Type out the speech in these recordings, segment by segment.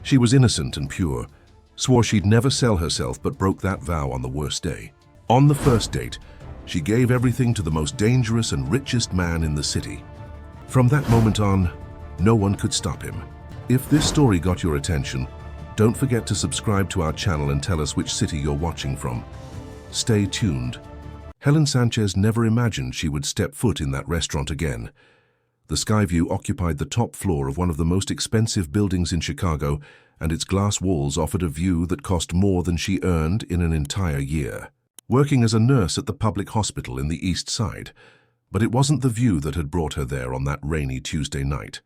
She was innocent and pure, swore she'd never sell herself but broke that vow on the worst day. On the first date, she gave everything to the most dangerous and richest man in the city. From that moment on, no one could stop him. If this story got your attention, don't forget to subscribe to our channel and tell us which city you're watching from. Stay tuned. Helen Sanchez never imagined she would step foot in that restaurant again. The Skyview occupied the top floor of one of the most expensive buildings in Chicago, and its glass walls offered a view that cost more than she earned in an entire year. Working as a nurse at the public hospital in the East Side, but it wasn't the view that had brought her there on that rainy Tuesday night.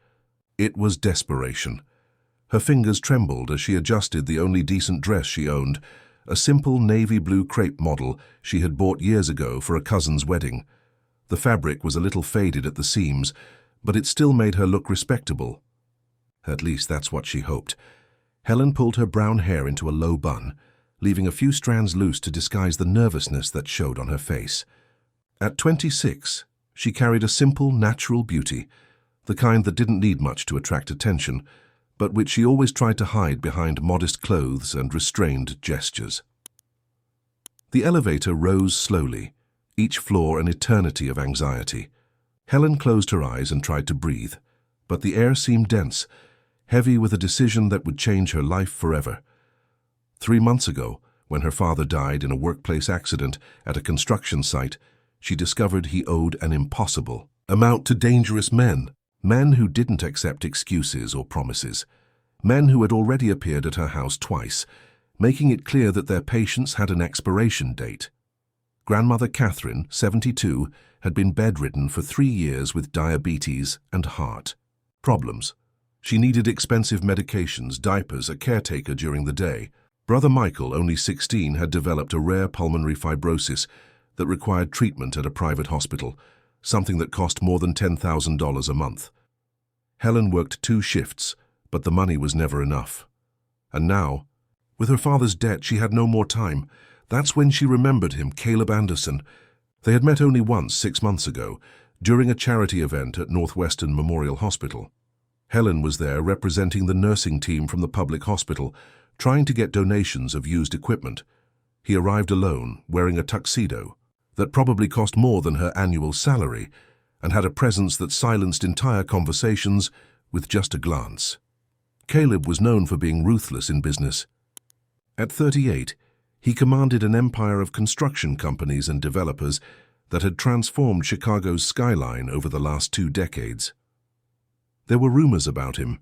It was desperation. Her fingers trembled as she adjusted the only decent dress she owned, a simple navy blue crepe model she had bought years ago for a cousin's wedding. The fabric was a little faded at the seams, but it still made her look respectable. At least that's what she hoped. Helen pulled her brown hair into a low bun, leaving a few strands loose to disguise the nervousness that showed on her face. At 26, she carried a simple, natural beauty, the kind that didn't need much to attract attention, but which she always tried to hide behind modest clothes and restrained gestures. The elevator rose slowly, each floor an eternity of anxiety. Helen closed her eyes and tried to breathe, but the air seemed dense, heavy with a decision that would change her life forever. 3 months ago, when her father died in a workplace accident at a construction site, she discovered he owed an impossible amount to dangerous men who didn't accept excuses or promises, men who had already appeared at her house twice, making it clear that their patience had an expiration date. Grandmother Catherine, 72, had been bedridden for 3 years with diabetes and heart problems. She needed expensive medications, diapers, a caretaker during the day. Brother Michael, only 16, had developed a rare pulmonary fibrosis that required treatment at a private hospital, something that cost more than $10,000 a month. Helen worked 2 shifts, but the money was never enough. And now, with her father's debt, she had no more time. That's when she remembered him, Caleb Anderson. They had met only once 6 months ago, during a charity event at Northwestern Memorial Hospital. Helen was there representing the nursing team from the public hospital, trying to get donations of used equipment. He arrived alone, wearing a tuxedo that probably cost more than her annual salary, and had a presence that silenced entire conversations with just a glance. Caleb was known for being ruthless in business. At 38, he commanded an empire of construction companies and developers that had transformed Chicago's skyline over the last 2 decades. There were rumors about him,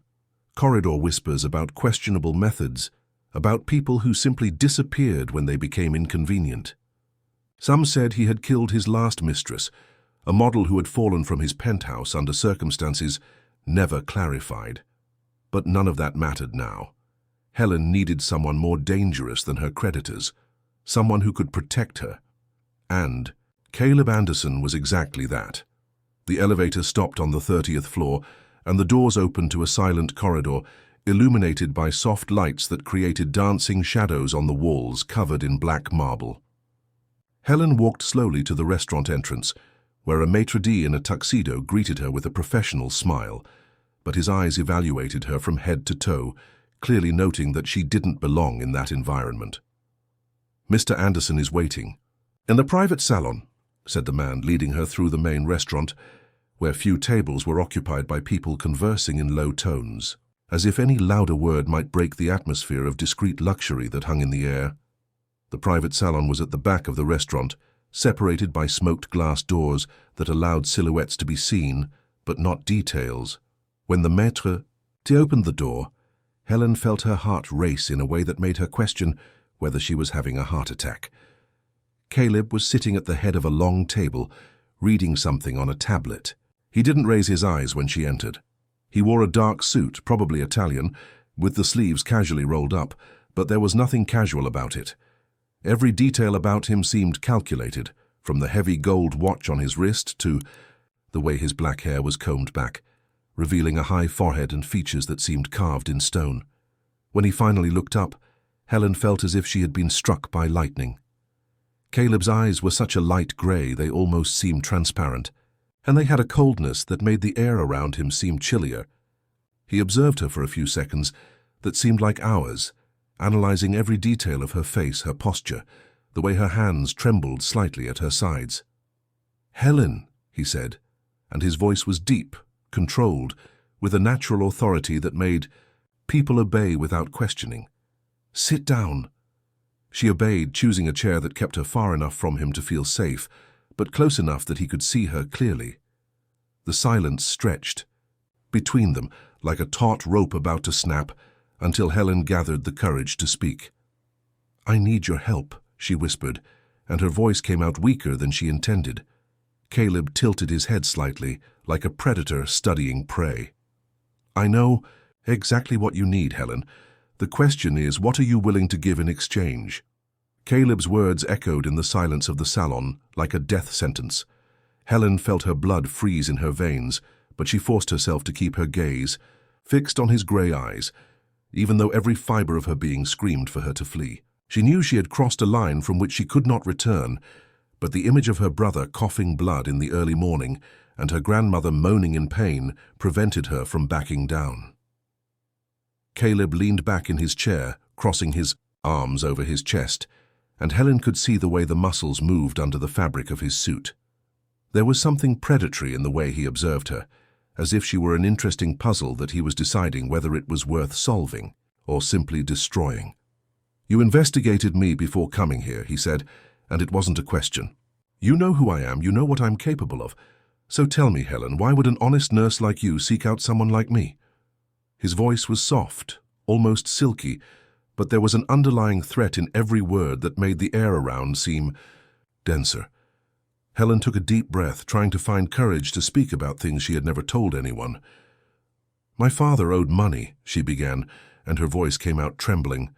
corridor whispers about questionable methods, about people who simply disappeared when they became inconvenient. Some said he had killed his last mistress, a model who had fallen from his penthouse under circumstances never clarified. But none of that mattered now. Helen needed someone more dangerous than her creditors, someone who could protect her. And Caleb Anderson was exactly that. The elevator stopped on the 30th floor, and the doors opened to a silent corridor, illuminated by soft lights that created dancing shadows on the walls covered in black marble. Helen walked slowly to the restaurant entrance, where a maitre d' in a tuxedo greeted her with a professional smile, but his eyes evaluated her from head to toe, clearly noting that she didn't belong in that environment. "Mr. Anderson is waiting." "In the private salon," said the man, leading her through the main restaurant, where few tables were occupied by people conversing in low tones, as if any louder word might break the atmosphere of discreet luxury that hung in the air. The private salon was at the back of the restaurant, separated by smoked glass doors that allowed silhouettes to be seen, but not details. When the maître opened the door, Helen felt her heart race in a way that made her question whether she was having a heart attack. Caleb was sitting at the head of a long table, reading something on a tablet. He didn't raise his eyes when she entered. He wore a dark suit, probably Italian, with the sleeves casually rolled up, but there was nothing casual about it. Every detail about him seemed calculated, from the heavy gold watch on his wrist to the way his black hair was combed back, revealing a high forehead and features that seemed carved in stone. When he finally looked up, Helen felt as if she had been struck by lightning. Caleb's eyes were such a light gray they almost seemed transparent, and they had a coldness that made the air around him seem chillier. He observed her for a few seconds, that seemed like hours, analyzing every detail of her face, her posture, the way her hands trembled slightly at her sides. "Helen," he said, and his voice was deep, controlled, with a natural authority that made people obey without questioning. "Sit down." She obeyed, choosing a chair that kept her far enough from him to feel safe, but close enough that he could see her clearly. The silence stretched between them like a taut rope about to snap, until Helen gathered the courage to speak. "I need your help," she whispered, and her voice came out weaker than she intended. Caleb tilted his head slightly, like a predator studying prey. "I know exactly what you need, Helen. The question is, what are you willing to give in exchange?" Caleb's words echoed in the silence of the salon like a death sentence. Helen felt her blood freeze in her veins, but she forced herself to keep her gaze fixed on his grey eyes, even though every fibre of her being screamed for her to flee. She knew she had crossed a line from which she could not return, but the image of her brother coughing blood in the early morning and her grandmother moaning in pain prevented her from backing down. Caleb leaned back in his chair, crossing his arms over his chest, and Helen could see the way the muscles moved under the fabric of his suit. There was something predatory in the way he observed her, as if she were an interesting puzzle that he was deciding whether it was worth solving or simply destroying. "You investigated me before coming here," he said, "and it wasn't a question. You know who I am, you know what I'm capable of. So tell me, Helen, why would an honest nurse like you seek out someone like me?" His voice was soft, almost silky, but there was an underlying threat in every word that made the air around seem denser. Helen took a deep breath, trying to find courage to speak about things she had never told anyone. "My father owed money," she began, and her voice came out trembling.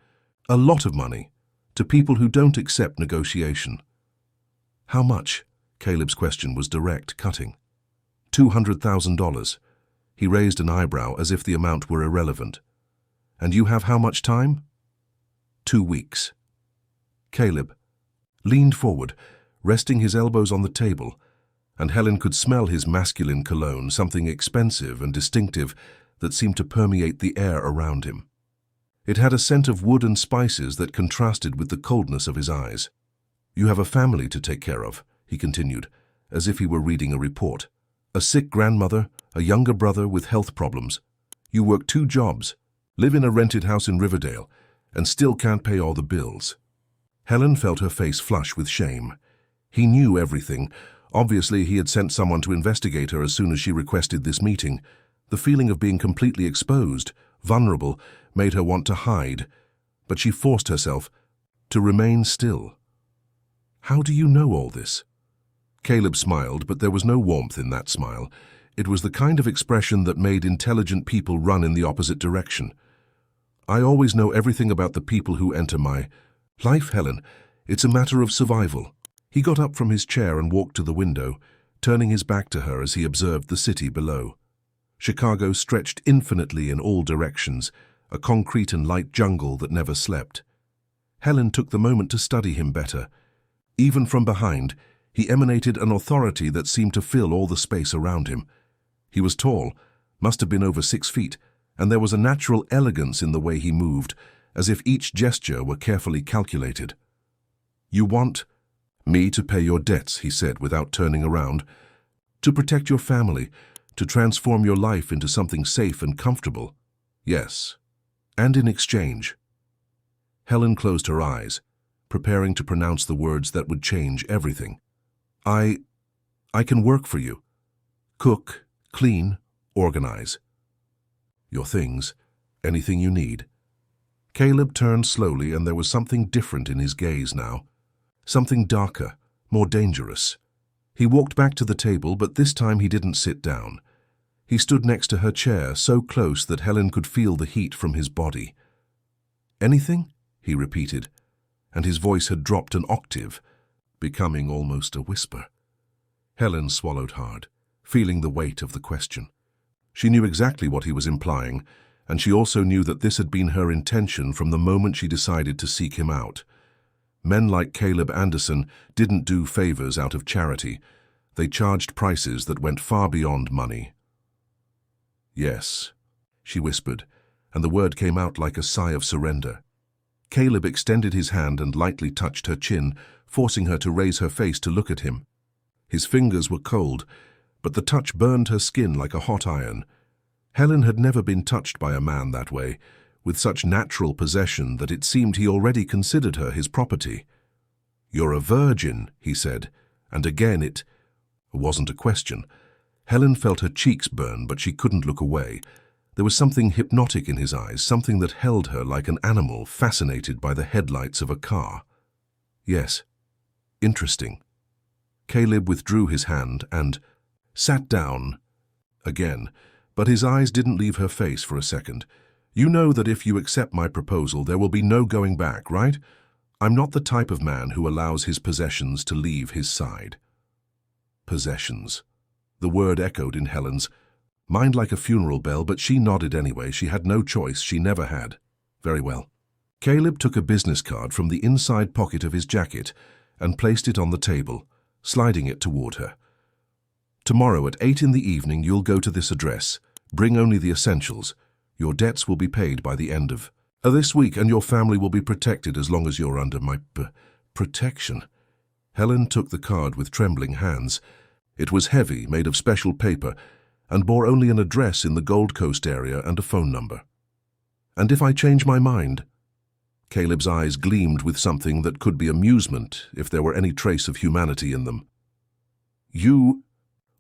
"A lot of money, to people who don't accept negotiation." "How much?" Caleb's question was direct, cutting. $200,000. He raised an eyebrow as if the amount were irrelevant. "And you have how much time?" 2 weeks. Caleb leaned forward, resting his elbows on the table, and Helen could smell his masculine cologne, something expensive and distinctive that seemed to permeate the air around him. It had a scent of wood and spices that contrasted with the coldness of his eyes. "You have a family to take care of," he continued, as if he were reading a report. "A sick grandmother, a younger brother with health problems. You work 2 jobs, live in a rented house in Riverdale, and still can't pay all the bills." Helen felt her face flush with shame. He knew everything. Obviously, he had sent someone to investigate her as soon as she requested this meeting. The feeling of being completely exposed, vulnerable, made her want to hide, but she forced herself to remain still. "How do you know all this?" Caleb smiled, but there was no warmth in that smile. It was the kind of expression that made intelligent people run in the opposite direction. "I always know everything about the people who enter my life, Helen. It's a matter of survival." He got up from his chair and walked to the window, turning his back to her as he observed the city below. Chicago stretched infinitely in all directions, a concrete and light jungle that never slept. Helen took the moment to study him better. Even from behind, he emanated an authority that seemed to fill all the space around him. He was tall, must have been over 6 feet, and there was a natural elegance in the way he moved, as if each gesture were carefully calculated. "You want me to pay your debts," he said without turning around. "To protect your family, to transform your life into something safe and comfortable." "Yes. And in exchange." Helen closed her eyes, preparing to pronounce the words that would change everything. I can work for you. Cook, clean, organize. Your things, anything you need." Caleb turned slowly, and there was something different in his gaze now. Something darker, more dangerous. He walked back to the table, but this time he didn't sit down. He stood next to her chair, so close that Helen could feel the heat from his body. "Anything?" he repeated, and his voice had dropped an octave, becoming almost a whisper. Helen swallowed hard, feeling the weight of the question. She knew exactly what he was implying, and she also knew that this had been her intention from the moment she decided to seek him out. Men like Caleb Anderson didn't do favors out of charity. They charged prices that went far beyond money. "Yes," she whispered, and the word came out like a sigh of surrender. Caleb extended his hand and lightly touched her chin, forcing her to raise her face to look at him. His fingers were cold, but the touch burned her skin like a hot iron. Helen had never been touched by a man that way, with such natural possession that it seemed he already considered her his property. "You're a virgin," he said, and again it wasn't a question. Helen felt her cheeks burn, but she couldn't look away. There was something hypnotic in his eyes, something that held her like an animal fascinated by the headlights of a car. "Yes. Interesting." Caleb withdrew his hand and sat down again, but his eyes didn't leave her face for a second. "You know that if you accept my proposal, there will be no going back, right? I'm not the type of man who allows his possessions to leave his side." Possessions. The word echoed in Helen's mind like a funeral bell, but she nodded anyway. She had no choice. She never had. "Very well." Caleb took a business card from the inside pocket of his jacket and placed it on the table, sliding it toward her. "Tomorrow at 8 in the evening you'll go to this address. Bring only the essentials. Your debts will be paid by the end of this week, and your family will be protected as long as you're under my protection." Helen took the card with trembling hands. It was heavy, made of special paper, and bore only an address in the Gold Coast area and a phone number. "And if I change my mind?" Caleb's eyes gleamed with something that could be amusement if there were any trace of humanity in them. "You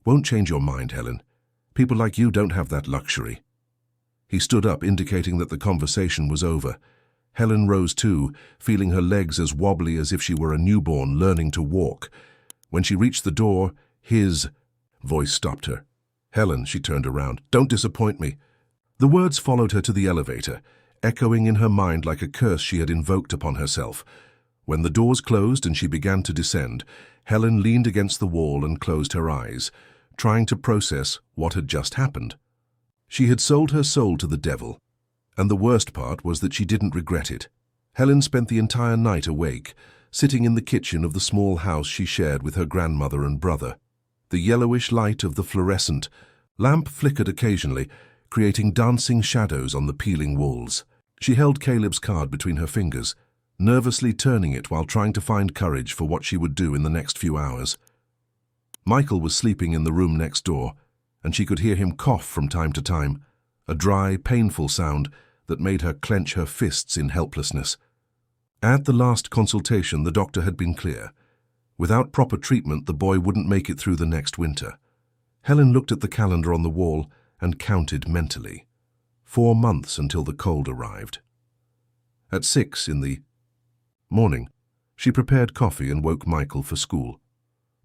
won't change your mind, Helen. People like you don't have that luxury." He stood up, indicating that the conversation was over. Helen rose too, feeling her legs as wobbly as if she were a newborn learning to walk. When she reached the door, his voice stopped her. "Helen," she turned around, "don't disappoint me." The words followed her to the elevator, echoing in her mind like a curse she had invoked upon herself. When the doors closed and she began to descend, Helen leaned against the wall and closed her eyes, trying to process what had just happened. She had sold her soul to the devil, and the worst part was that she didn't regret it. Helen spent the entire night awake, sitting in the kitchen of the small house she shared with her grandmother and brother. The yellowish light of the fluorescent lamp flickered occasionally, creating dancing shadows on the peeling walls. She held Caleb's card between her fingers, nervously turning it while trying to find courage for what she would do in the next few hours. Michael was sleeping in the room next door, and she could hear him cough from time to time, a dry, painful sound that made her clench her fists in helplessness. At the last consultation, the doctor had been clear. Without proper treatment, the boy wouldn't make it through the next winter. Helen looked at the calendar on the wall and counted mentally. 4 months until the cold arrived. At 6 in the morning, she prepared coffee and woke Michael for school.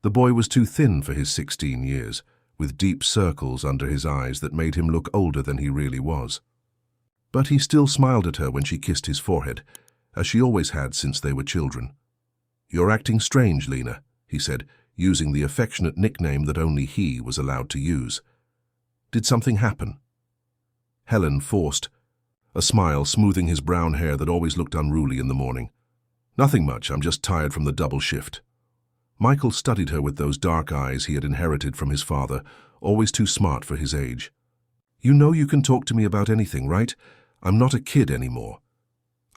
The boy was too thin for his 16 years, with deep circles under his eyes that made him look older than he really was. But he still smiled at her when she kissed his forehead, as she always had since they were children. "You're acting strange, Lena," he said, using the affectionate nickname that only he was allowed to use. "Did something happen?" Helen forced a smile, smoothing his brown hair that always looked unruly in the morning. "Nothing much, I'm just tired from the double shift." Michael studied her with those dark eyes he had inherited from his father, always too smart for his age. "You know you can talk to me about anything, right? I'm not a kid anymore."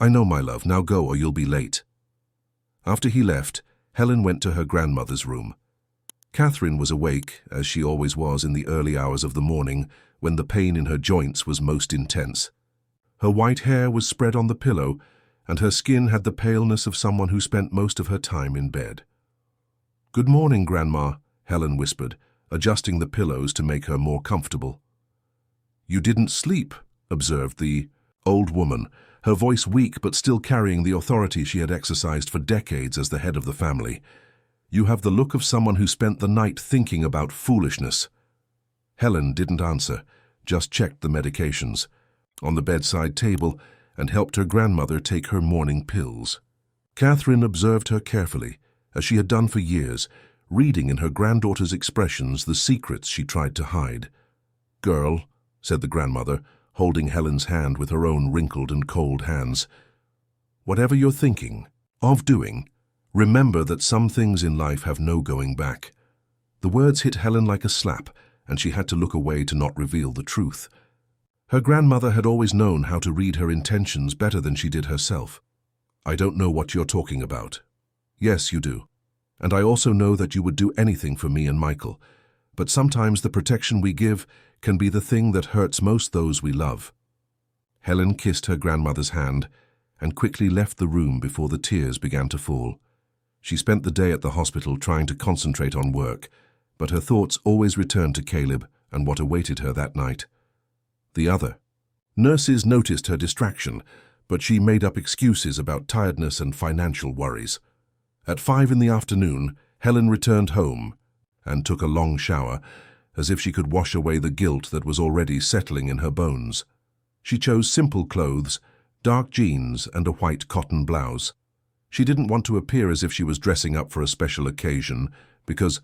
"I know, my love. Now go or you'll be late." After he left, Helen went to her grandmother's room. Catherine was awake, as she always was in the early hours of the morning, when the pain in her joints was most intense. Her white hair was spread on the pillow, and her skin had the paleness of someone who spent most of her time in bed. "Good morning, Grandma," Helen whispered, adjusting the pillows to make her more comfortable. "You didn't sleep," observed the old woman, her voice weak but still carrying the authority she had exercised for decades as the head of the family. "You have the look of someone who spent the night thinking about foolishness." Helen didn't answer, just checked the medications on the bedside table and helped her grandmother take her morning pills. Catherine observed her carefully, as she had done for years, reading in her granddaughter's expressions the secrets she tried to hide. "Girl," said the grandmother, holding Helen's hand with her own wrinkled and cold hands, "whatever you're thinking of doing, remember that some things in life have no going back." The words hit Helen like a slap, and she had to look away to not reveal the truth. Her grandmother had always known how to read her intentions better than she did herself. "I don't know what you're talking about." "Yes, you do. And I also know that you would do anything for me and Michael. But sometimes the protection we give can be the thing that hurts most those we love." Helen kissed her grandmother's hand and quickly left the room before the tears began to fall. She spent the day at the hospital trying to concentrate on work, but her thoughts always returned to Caleb and what awaited her that night. The other. Nurses noticed her distraction, but she made up excuses about tiredness and financial worries. At 5 in the afternoon, Helen returned home and took a long shower, as if she could wash away the guilt that was already settling in her bones. She chose simple clothes, dark jeans and a white cotton blouse. She didn't want to appear as if she was dressing up for a special occasion, because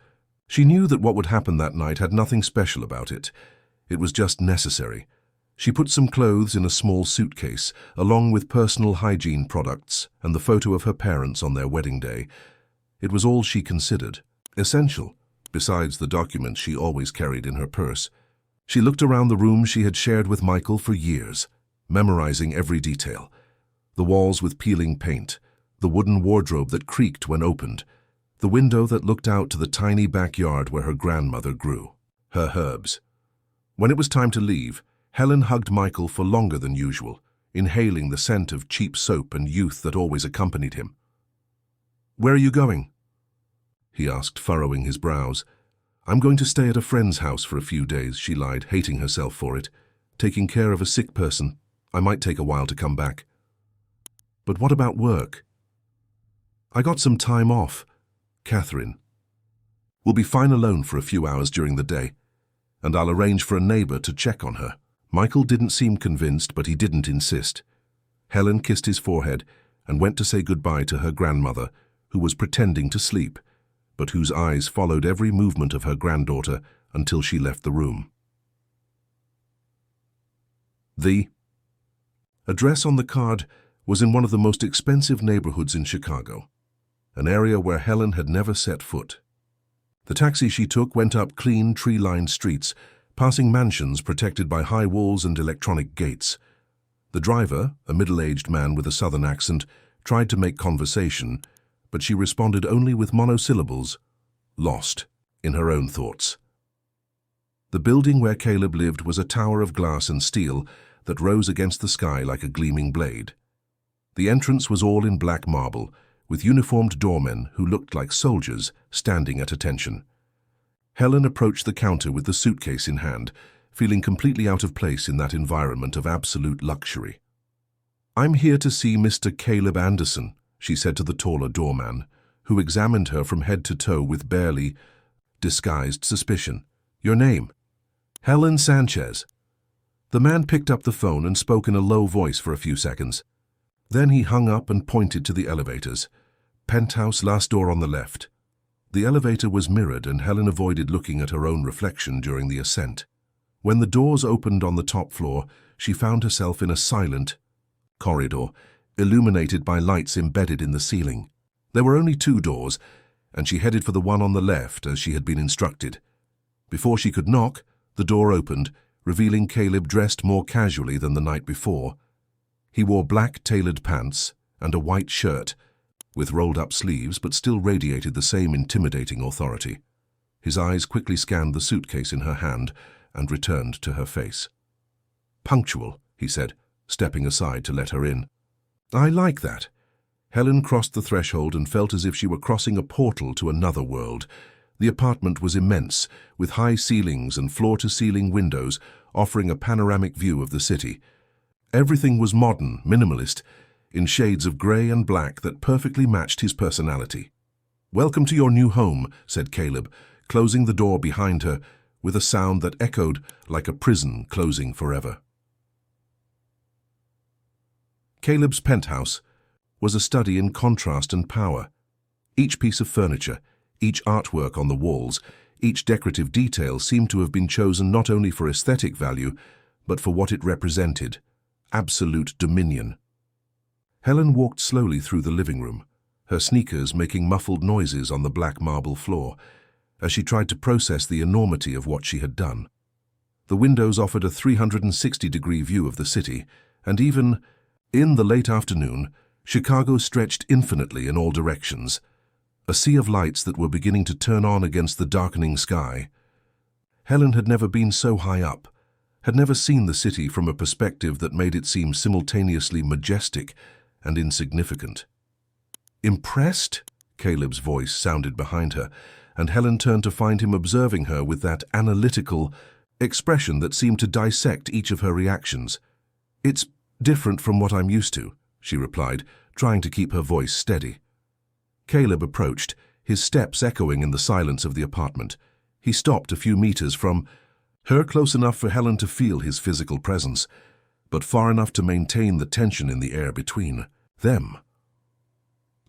she knew that what would happen that night had nothing special about it. It was just necessary. She put some clothes in a small suitcase, along with personal hygiene products and the photo of her parents on their wedding day. It was all she considered essential, besides the documents she always carried in her purse. She looked around the room she had shared with Michael for years, memorizing every detail. The walls with peeling paint, the wooden wardrobe that creaked when opened, the window that looked out to the tiny backyard where her grandmother grew her herbs. When it was time to leave, Helen hugged Michael for longer than usual, inhaling the scent of cheap soap and youth that always accompanied him. "Where are you going?" he asked, furrowing his brows. "I'm going to stay at a friend's house for a few days," she lied, hating herself for it. "Taking care of a sick person. I might take a while to come back." "But what about work?" "I got some time off. Catherine. We'll be fine alone for a few hours during the day, and I'll arrange for a neighbor to check on her." Michael didn't seem convinced, but he didn't insist. Helen kissed his forehead and went to say goodbye to her grandmother, who was pretending to sleep, but whose eyes followed every movement of her granddaughter until she left the room. The address on the card was in one of the most expensive neighborhoods in Chicago, an area where Helen had never set foot. The taxi she took went up clean, tree-lined streets, passing mansions protected by high walls and electronic gates. The driver, a middle-aged man with a southern accent, tried to make conversation, but she responded only with monosyllables, lost in her own thoughts. The building where Caleb lived was a tower of glass and steel that rose against the sky like a gleaming blade. The entrance was all in black marble, with uniformed doormen who looked like soldiers standing at attention. Helen approached the counter with the suitcase in hand, feeling completely out of place in that environment of absolute luxury. "I'm here to see Mr. Caleb Anderson," she said to the taller doorman, who examined her from head to toe with barely disguised suspicion. "Your name?" "Helen Sanchez." The man picked up the phone and spoke in a low voice for a few seconds. Then he hung up and pointed to the elevators. "Penthouse, last door on the left." The elevator was mirrored, and Helen avoided looking at her own reflection during the ascent. When the doors opened on the top floor, she found herself in a silent corridor, illuminated by lights embedded in the ceiling. There were only 2 doors, and she headed for the one on the left as she had been instructed. Before she could knock, the door opened, revealing Caleb dressed more casually than the night before. He wore black tailored pants and a white shirt, with rolled-up sleeves, but still radiated the same intimidating authority. His eyes quickly scanned the suitcase in her hand and returned to her face. "Punctual," he said, stepping aside to let her in. "I like that." Helen crossed the threshold and felt as if she were crossing a portal to another world. The apartment was immense, with high ceilings and floor-to-ceiling windows offering a panoramic view of the city. Everything was modern, minimalist, in shades of grey and black that perfectly matched his personality. "Welcome to your new home," said Caleb, closing the door behind her with a sound that echoed like a prison closing forever. Caleb's penthouse was a study in contrast and power. Each piece of furniture, each artwork on the walls, each decorative detail seemed to have been chosen not only for aesthetic value, but for what it represented: absolute dominion. Helen walked slowly through the living room, her sneakers making muffled noises on the black marble floor, as she tried to process the enormity of what she had done. The windows offered a 360-degree view of the city, and even in the late afternoon, Chicago stretched infinitely in all directions, a sea of lights that were beginning to turn on against the darkening sky. Helen had never been so high up, had never seen the city from a perspective that made it seem simultaneously majestic and insignificant. "Impressed?" Caleb's voice sounded behind her, and Helen turned to find him observing her with that analytical expression that seemed to dissect each of her reactions. "It's different from what I'm used to," she replied, trying to keep her voice steady. Caleb approached, his steps echoing in the silence of the apartment. He stopped a few meters from her, close enough for Helen to feel his physical presence, but far enough to maintain the tension in the air between them.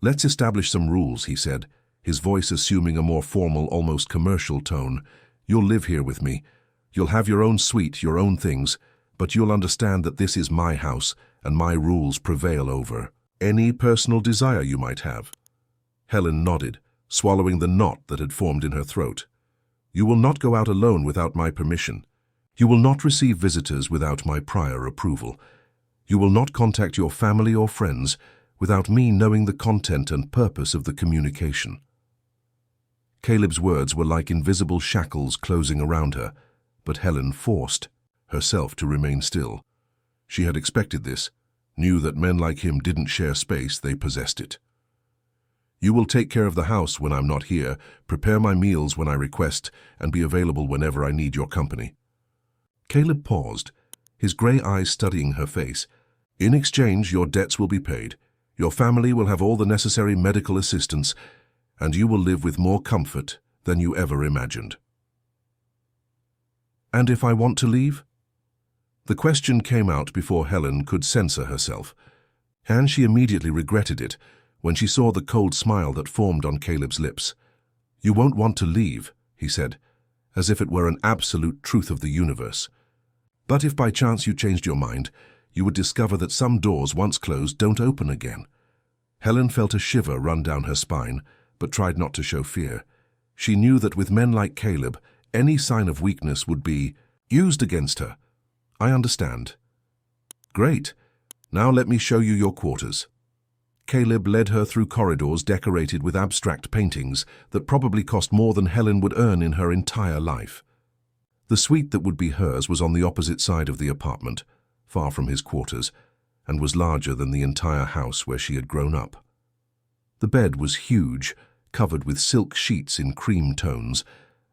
"Let's establish some rules," he said, his voice assuming a more formal, almost commercial tone. "You'll live here with me. You'll have your own suite, your own things, but you'll understand that this is my house and my rules prevail over any personal desire you might have." Helen nodded, swallowing the knot that had formed in her throat. "You will not go out alone without my permission. You will not receive visitors without my prior approval. You will not contact your family or friends without me knowing the content and purpose of the communication." Caleb's words were like invisible shackles closing around her, but Helen forced herself to remain still. She had expected this, knew that men like him didn't share space, they possessed it. "You will take care of the house when I'm not here, prepare my meals when I request, and be available whenever I need your company." Caleb paused, his grey eyes studying her face. "In exchange, your debts will be paid. Your family will have all the necessary medical assistance, and you will live with more comfort than you ever imagined." "And if I want to leave?" The question came out before Helen could censor herself, and she immediately regretted it when she saw the cold smile that formed on Caleb's lips. "You won't want to leave," he said, as if it were an absolute truth of the universe. "But if by chance you changed your mind, you would discover that some doors once closed don't open again." Helen felt a shiver run down her spine, but tried not to show fear. She knew that with men like Caleb, any sign of weakness would be used against her. "I understand." "Great. Now let me show you your quarters." Caleb led her through corridors decorated with abstract paintings that probably cost more than Helen would earn in her entire life. The suite that would be hers was on the opposite side of the apartment, far from his quarters, and was larger than the entire house where she had grown up. The bed was huge, covered with silk sheets in cream tones,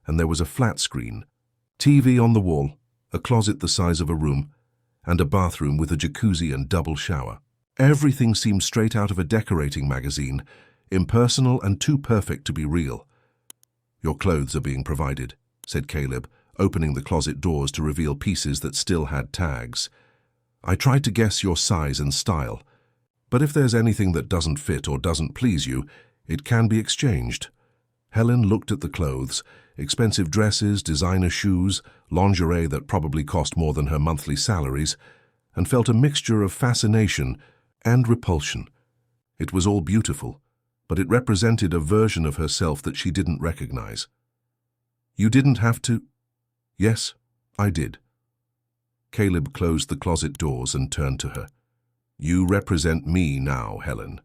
and there was a flat screen, TV on the wall, a closet the size of a room, and a bathroom with a jacuzzi and double shower. Everything seemed straight out of a decorating magazine, impersonal and too perfect to be real. "Your clothes are being provided," said Caleb, opening the closet doors to reveal pieces that still had tags. "I tried to guess your size and style, but if there's anything that doesn't fit or doesn't please you, it can be exchanged." Helen looked at the clothes, expensive dresses, designer shoes, lingerie that probably cost more than her monthly salaries, and felt a mixture of fascination and repulsion. It was all beautiful, but it represented a version of herself that she didn't recognize. "You didn't have to—" "Yes, I did." Caleb closed the closet doors and turned to her. "You represent me now, Helen.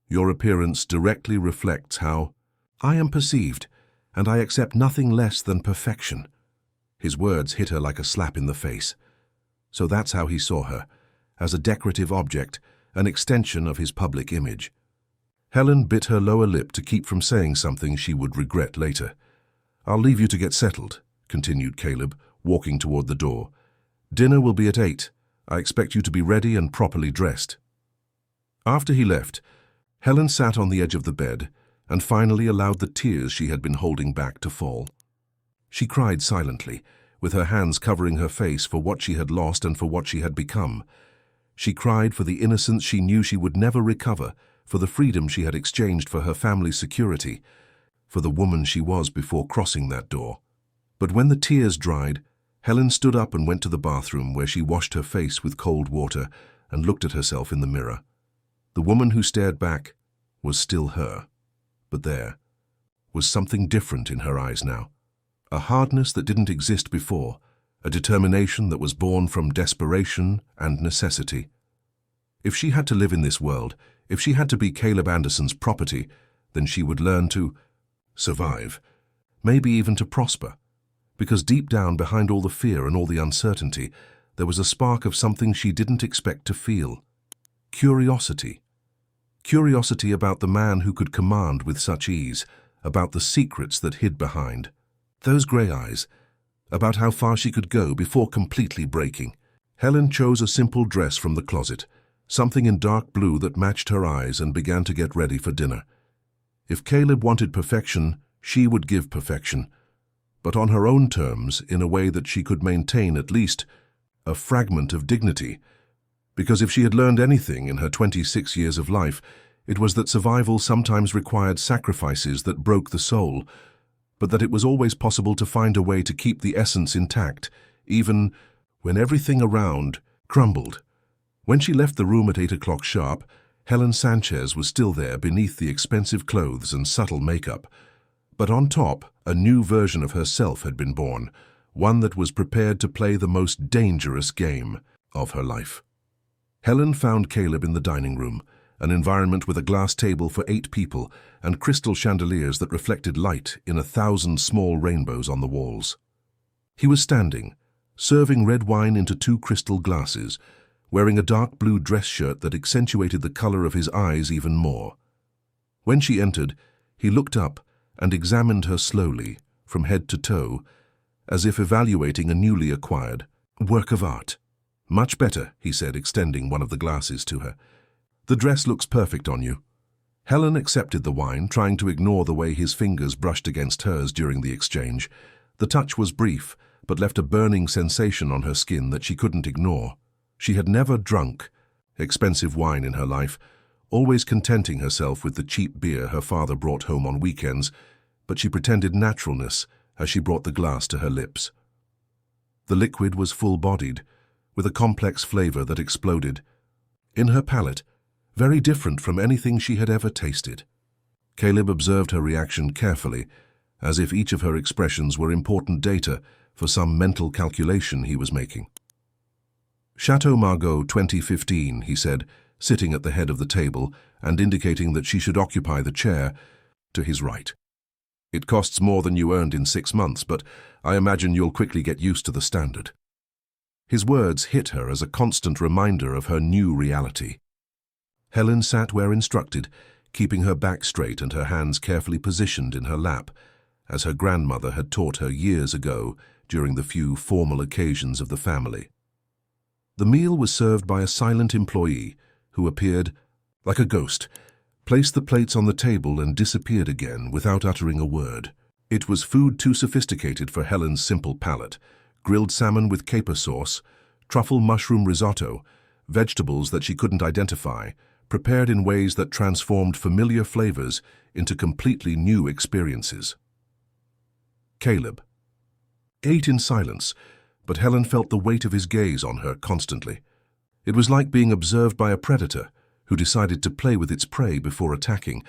Your appearance directly reflects how I am perceived, and I accept nothing less than perfection." His words hit her like a slap in the face. So that's how he saw her, as a decorative object, an extension of his public image. Helen bit her lower lip to keep from saying something she would regret later. "I'll leave you to get settled," continued Caleb, walking toward the door. "Dinner will be at 8. I expect you to be ready and properly dressed." After he left, Helen sat on the edge of the bed and finally allowed the tears she had been holding back to fall. She cried silently, with her hands covering her face for what she had lost and for what she had become. She cried for the innocence she knew she would never recover, for the freedom she had exchanged for her family's security, for the woman she was before crossing that door. But when the tears dried, Helen stood up and went to the bathroom where she washed her face with cold water and looked at herself in the mirror. The woman who stared back was still her, but there was something different in her eyes now. A hardness that didn't exist before, a determination that was born from desperation and necessity. If she had to live in this world, if she had to be Caleb Anderson's property, then she would learn to survive, maybe even to prosper, because deep down behind all the fear and all the uncertainty, there was a spark of something she didn't expect to feel. Curiosity. Curiosity about the man who could command with such ease, about the secrets that hid behind those grey eyes, about how far she could go before completely breaking. Helen chose a simple dress from the closet, something in dark blue that matched her eyes, and began to get ready for dinner. If Caleb wanted perfection, she would give perfection, but on her own terms, in a way that she could maintain at least a fragment of dignity. Because if she had learned anything in her 26 years of life, it was that survival sometimes required sacrifices that broke the soul, but that it was always possible to find a way to keep the essence intact, even when everything around crumbled. When she left the room at 8 o'clock sharp, Helen Sanchez was still there beneath the expensive clothes and subtle makeup. But on top, a new version of herself had been born, one that was prepared to play the most dangerous game of her life. Helen found Caleb in the dining room, an environment with a glass table for 8 people and crystal chandeliers that reflected light in 1,000 small rainbows on the walls. He was standing, serving red wine into 2 crystal glasses, wearing a dark blue dress shirt that accentuated the color of his eyes even more. When she entered, he looked up and examined her slowly, from head to toe, as if evaluating a newly acquired work of art. "Much better," he said, extending one of the glasses to her. "The dress looks perfect on you." Helen accepted the wine, trying to ignore the way his fingers brushed against hers during the exchange. The touch was brief, but left a burning sensation on her skin that she couldn't ignore. She had never drunk expensive wine in her life, always contenting herself with the cheap beer her father brought home on weekends, but she pretended naturalness as she brought the glass to her lips. The liquid was full-bodied, with a complex flavor that exploded in her palate, very different from anything she had ever tasted. Caleb observed her reaction carefully, as if each of her expressions were important data for some mental calculation he was making. "Chateau Margaux 2015, he said, sitting at the head of the table and indicating that she should occupy the chair to his right. "It costs more than you earned in 6 months, but I imagine you'll quickly get used to the standard." His words hit her as a constant reminder of her new reality. Helen sat where instructed, keeping her back straight and her hands carefully positioned in her lap, as her grandmother had taught her years ago during the few formal occasions of the family. The meal was served by a silent employee who appeared like a ghost, placed the plates on the table and disappeared again without uttering a word. It was food too sophisticated for Helen's simple palate: grilled salmon with caper sauce, truffle mushroom risotto, vegetables that she couldn't identify, prepared in ways that transformed familiar flavors into completely new experiences. Caleb ate in silence, but Helen felt the weight of his gaze on her constantly. It was like being observed by a predator who decided to play with its prey before attacking.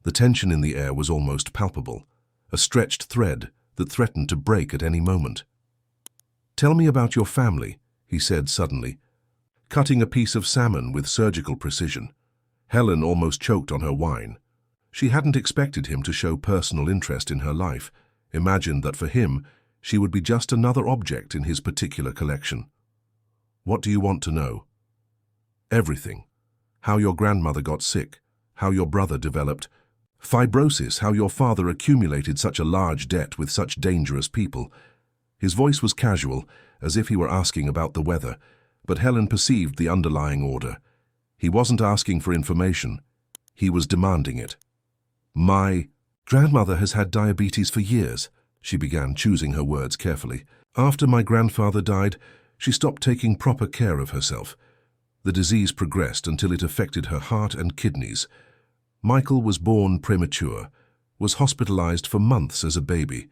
The tension in the air was almost palpable, a stretched thread that threatened to break at any moment. "Tell me about your family," he said suddenly, cutting a piece of salmon with surgical precision. Helen almost choked on her wine. She hadn't expected him to show personal interest in her life, imagined that for him, she would be just another object in his particular collection. "What do you want to know?" "Everything. How your grandmother got sick, how your brother developed fibrosis, how your father accumulated such a large debt with such dangerous people." His voice was casual, as if he were asking about the weather, but Helen perceived the underlying order. He wasn't asking for information. He was demanding it. "My grandmother has had diabetes for years," she began, choosing her words carefully. "After my grandfather died, she stopped taking proper care of herself. The disease progressed until it affected her heart and kidneys. Michael was born premature, was hospitalized for months as a baby.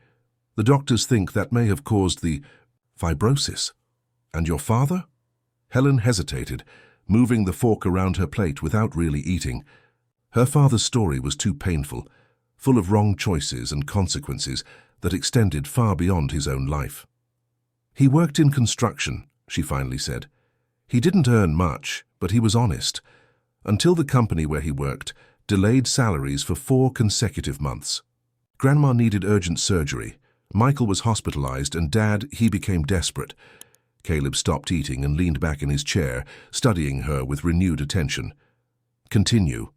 The doctors think that may have caused the fibrosis. And your father?" Helen hesitated, moving the fork around her plate without really eating. Her father's story was too painful, full of wrong choices and consequences that extended far beyond his own life. He worked in construction, she finally said. He didn't earn much, but he was honest, until the company where he worked delayed salaries for 4 consecutive months. Grandma needed urgent surgery. Michael was hospitalized, and Dad, he became desperate. Caleb stopped eating and leaned back in his chair, studying her with renewed attention. Continue.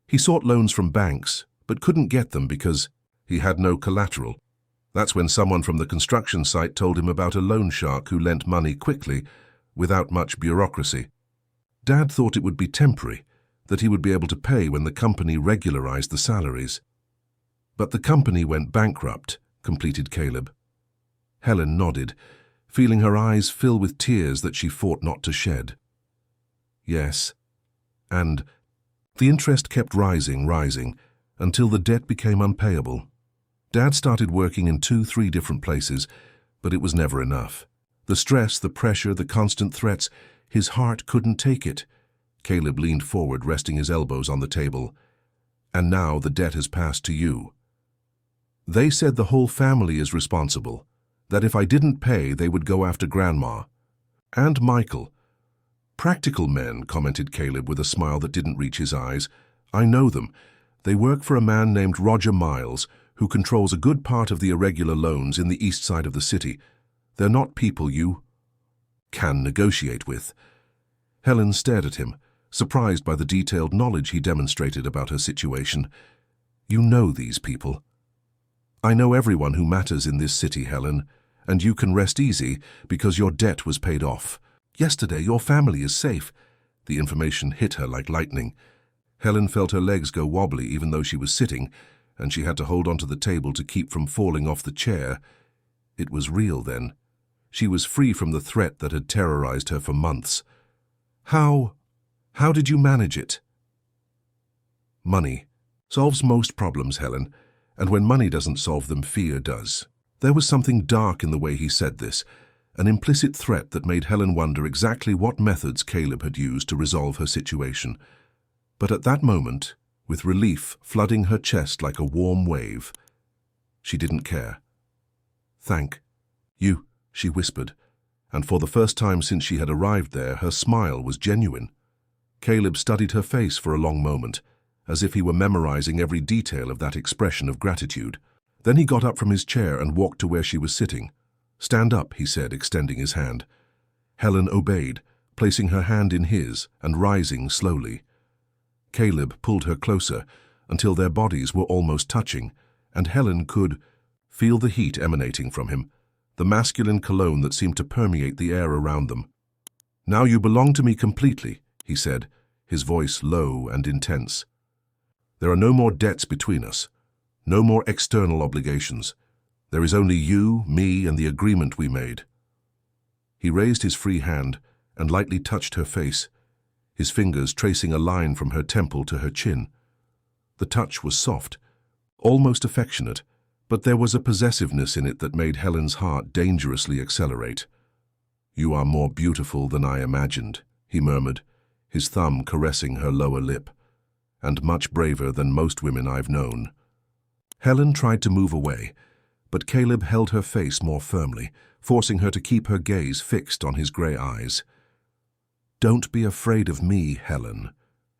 He sought loans from banks, but couldn't get them because he had no collateral. That's when someone from the construction site told him about a loan shark who lent money quickly, without much bureaucracy. Dad thought it would be temporary, that he would be able to pay when the company regularized the salaries. But the company went bankrupt, completed Caleb. Helen nodded, feeling her eyes fill with tears that she fought not to shed. Yes, and the interest kept rising, until the debt became unpayable. Dad started working in 2-3 different places, but it was never enough. The stress, the pressure, the constant threats, his heart couldn't take it. Caleb leaned forward, resting his elbows on the table. And now the debt has passed to you. They said the whole family is responsible, that if I didn't pay, they would go after Grandma. And Michael. Practical men, commented Caleb with a smile that didn't reach his eyes. I know them. They work for a man named Roger Miles, who controls a good part of the irregular loans in the east side of the city. They're not people you can negotiate with. Helen stared at him, surprised by the detailed knowledge he demonstrated about her situation. You know these people. I know everyone who matters in this city, Helen, and you can rest easy because your debt was paid off. Yesterday, your family is safe. The information hit her like lightning. Helen felt her legs go wobbly even though she was sitting, and she had to hold onto the table to keep from falling off the chair. It was real then. She was free from the threat that had terrorized her for months. How did you manage it? Money solves most problems, Helen, and when money doesn't solve them, fear does. There was something dark in the way he said this, an implicit threat that made Helen wonder exactly what methods Caleb had used to resolve her situation. But at that moment, with relief flooding her chest like a warm wave, she didn't care. Thank you, she whispered, and for the first time since she had arrived there, her smile was genuine. Caleb studied her face for a long moment, as if he were memorizing every detail of that expression of gratitude. Then he got up from his chair and walked to where she was sitting. Stand up, he said, extending his hand. Helen obeyed, placing her hand in his and rising slowly. Caleb pulled her closer until their bodies were almost touching, and Helen could feel the heat emanating from him, the masculine cologne that seemed to permeate the air around them. Now you belong to me completely, he said, his voice low and intense. There are no more debts between us, no more external obligations. There is only you, me, and the agreement we made. He raised his free hand and lightly touched her face, his fingers tracing a line from her temple to her chin. The touch was soft, almost affectionate, but there was a possessiveness in it that made Helen's heart dangerously accelerate. You are more beautiful than I imagined, he murmured, his thumb caressing her lower lip, and much braver than most women I've known. Helen tried to move away, but Caleb held her face more firmly, forcing her to keep her gaze fixed on his grey eyes. Don't be afraid of me, Helen.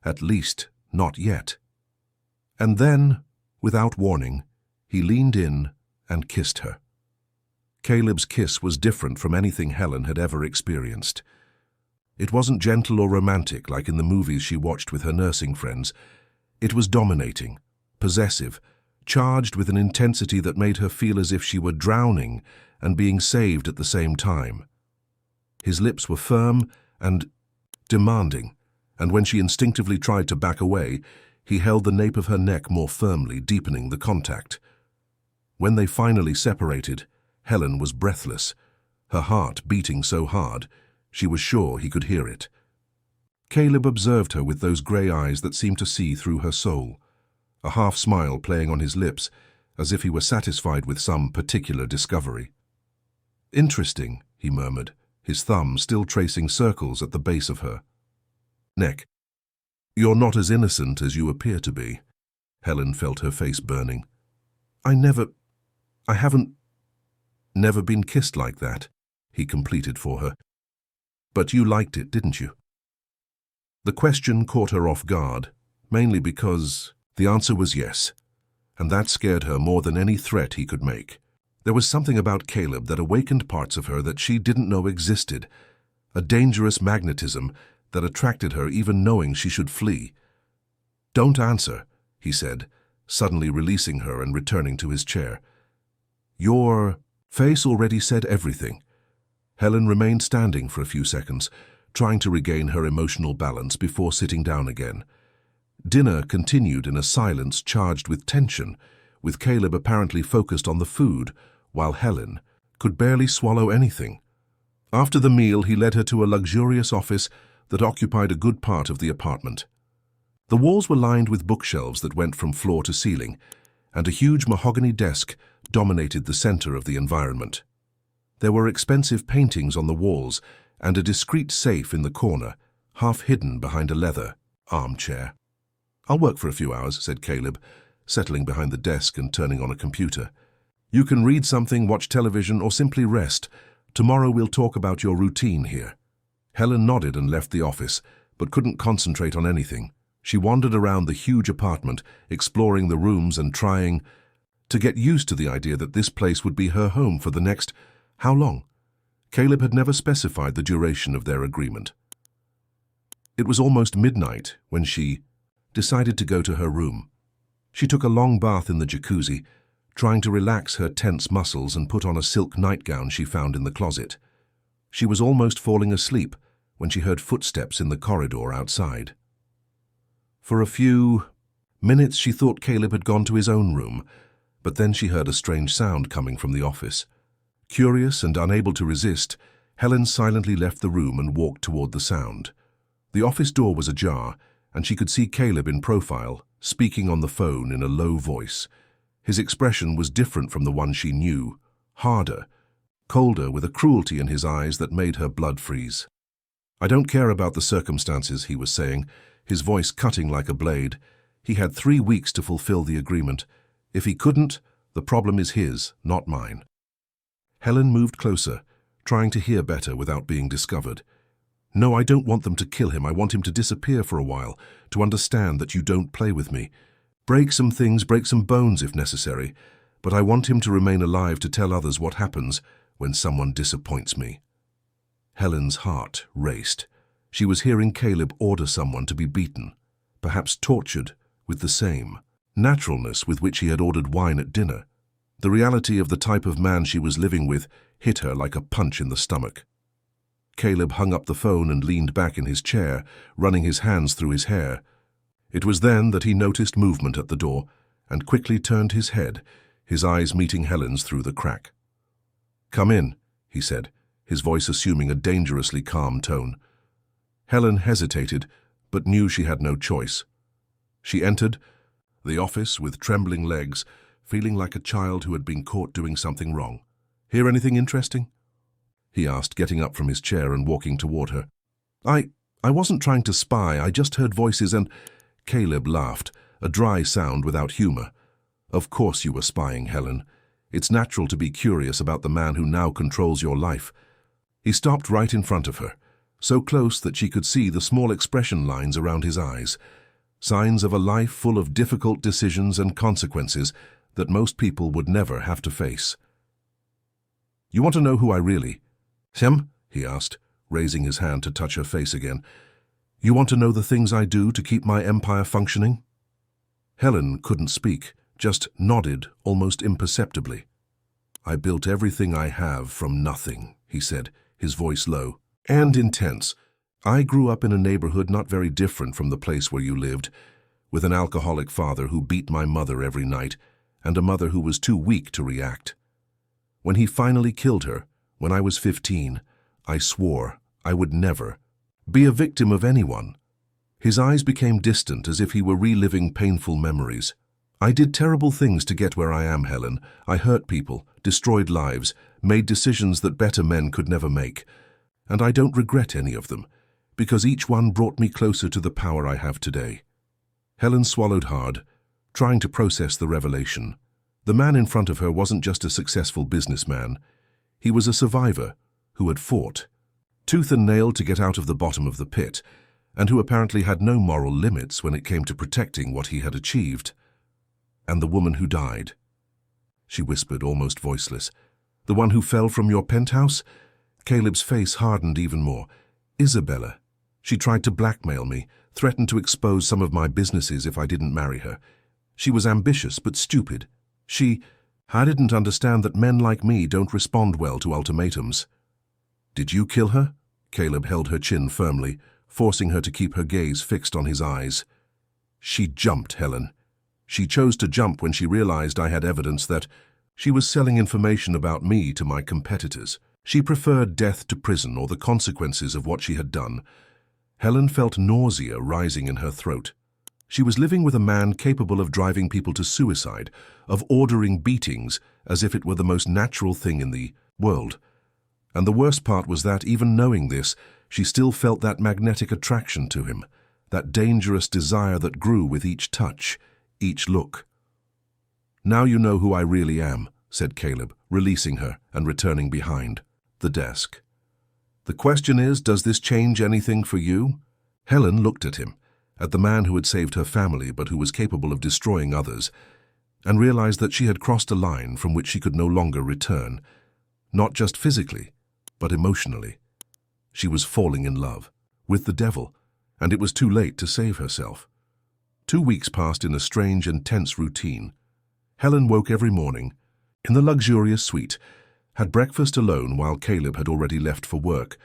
At least, not yet. And then, without warning, he leaned in and kissed her. Caleb's kiss was different from anything Helen had ever experienced. It wasn't gentle or romantic like in the movies she watched with her nursing friends. It was dominating, possessive, charged with an intensity that made her feel as if she were drowning and being saved at the same time. His lips were firm and demanding, and when she instinctively tried to back away, he held the nape of her neck more firmly, deepening the contact. When they finally separated, Helen was breathless, her heart beating so hard she was sure he could hear it. Caleb observed her with those grey eyes that seemed to see through her soul, a half smile playing on his lips, as if he were satisfied with some particular discovery. Interesting, he murmured, his thumb still tracing circles at the base of her neck. You're not as innocent as you appear to be. Helen felt her face burning. I haven't... Never been kissed like that, he completed for her. But you liked it, didn't you? The question caught her off guard, mainly because the answer was yes, and that scared her more than any threat he could make. There was something about Caleb that awakened parts of her that she didn't know existed, a dangerous magnetism that attracted her even knowing she should flee. "Don't answer," he said, suddenly releasing her and returning to his chair. "Your face already said everything." Helen remained standing for a few seconds, trying to regain her emotional balance before sitting down again. Dinner continued in a silence charged with tension, with Caleb apparently focused on the food, while Helen could barely swallow anything. After the meal, he led her to a luxurious office that occupied a good part of the apartment. The walls were lined with bookshelves that went from floor to ceiling, and a huge mahogany desk dominated the center of the environment. There were expensive paintings on the walls and a discreet safe in the corner, half hidden behind a leather armchair. "I'll work for a few hours," said Caleb, settling behind the desk and turning on a computer. "You can read something, watch television, or simply rest. Tomorrow we'll talk about your routine here." Helen nodded and left the office, but couldn't concentrate on anything. She wandered around the huge apartment, exploring the rooms and trying to get used to the idea that this place would be her home for the next, how long? Caleb had never specified the duration of their agreement. It was almost midnight when she decided to go to her room. She took a long bath in the jacuzzi, trying to relax her tense muscles and put on a silk nightgown she found in the closet. She was almost falling asleep when she heard footsteps in the corridor outside. For a few minutes she thought Caleb had gone to his own room, but then she heard a strange sound coming from the office. Curious and unable to resist, Helen silently left the room and walked toward the sound. The office door was ajar, and she could see Caleb in profile, speaking on the phone in a low voice. His expression was different from the one she knew, harder, colder, with a cruelty in his eyes that made her blood freeze. "I don't care about the circumstances," he was saying, his voice cutting like a blade. He had 3 weeks to fulfill the agreement. If he couldn't, the problem is his, not mine. Helen moved closer, trying to hear better without being discovered. "No, I don't want them to kill him. I want him to disappear for a while, to understand that you don't play with me. Break some things, break some bones if necessary, but I want him to remain alive to tell others what happens when someone disappoints me." Helen's heart raced. She was hearing Caleb order someone to be beaten, perhaps tortured, with the same naturalness with which he had ordered wine at dinner. The reality of the type of man she was living with hit her like a punch in the stomach. Caleb hung up the phone and leaned back in his chair, running his hands through his hair. It was then that he noticed movement at the door and quickly turned his head, his eyes meeting Helen's through the crack. "Come in," he said, his voice assuming a dangerously calm tone. Helen hesitated, but knew she had no choice. She entered the office with trembling legs, feeling like a child who had been caught doing something wrong. "Hear anything interesting?" he asked, getting up from his chair and walking toward her. I wasn't trying to spy. I just heard voices and—" Caleb laughed, a dry sound without humor. "Of course you were spying, Helen. It's natural to be curious about the man who now controls your life." He stopped right in front of her, so close that she could see the small expression lines around his eyes, signs of a life full of difficult decisions and consequences that most people would never have to face. "You want to know who I really am?" he asked, raising his hand to touch her face again. "You want to know the things I do to keep my empire functioning?" Helen couldn't speak, just nodded almost imperceptibly. "I built everything I have from nothing," he said, his voice low and intense. "I grew up in a neighborhood not very different from the place where you lived, with an alcoholic father who beat my mother every night, and a mother who was too weak to react. When he finally killed her, when I was 15, I swore I would never be a victim of anyone." His eyes became distant, as if he were reliving painful memories. "I did terrible things to get where I am, Helen. I hurt people, destroyed lives, made decisions that better men could never make. And I don't regret any of them, because each one brought me closer to the power I have today." Helen swallowed hard, trying to process the revelation. The man in front of her wasn't just a successful businessman. He was a survivor who had fought, tooth and nail to get out of the bottom of the pit, and who apparently had no moral limits when it came to protecting what he had achieved. And the woman who died, she whispered, almost voiceless. The one who fell from your penthouse? Caleb's face hardened even more. Isabella. She tried to blackmail me, threatened to expose some of my businesses if I didn't marry her. She was ambitious but stupid. I didn't understand that men like me don't respond well to ultimatums. Did you kill her? Caleb held her chin firmly, forcing her to keep her gaze fixed on his eyes. She jumped, Helen. She chose to jump when she realized I had evidence that she was selling information about me to my competitors. She preferred death to prison or the consequences of what she had done. Helen felt nausea rising in her throat. She was living with a man capable of driving people to suicide, of ordering beatings as if it were the most natural thing in the world. And the worst part was that, even knowing this, she still felt that magnetic attraction to him, that dangerous desire that grew with each touch, each look. Now you know who I really am, said Caleb, releasing her and returning behind the desk. The question is, does this change anything for you? Helen looked at him, at the man who had saved her family but who was capable of destroying others, and realized that she had crossed a line from which she could no longer return, not just physically, but emotionally. She was falling in love with the devil, and it was too late to save herself. 2 weeks passed in a strange and tense routine. Helen woke every morning, in the luxurious suite, had breakfast alone while Caleb had already left for work,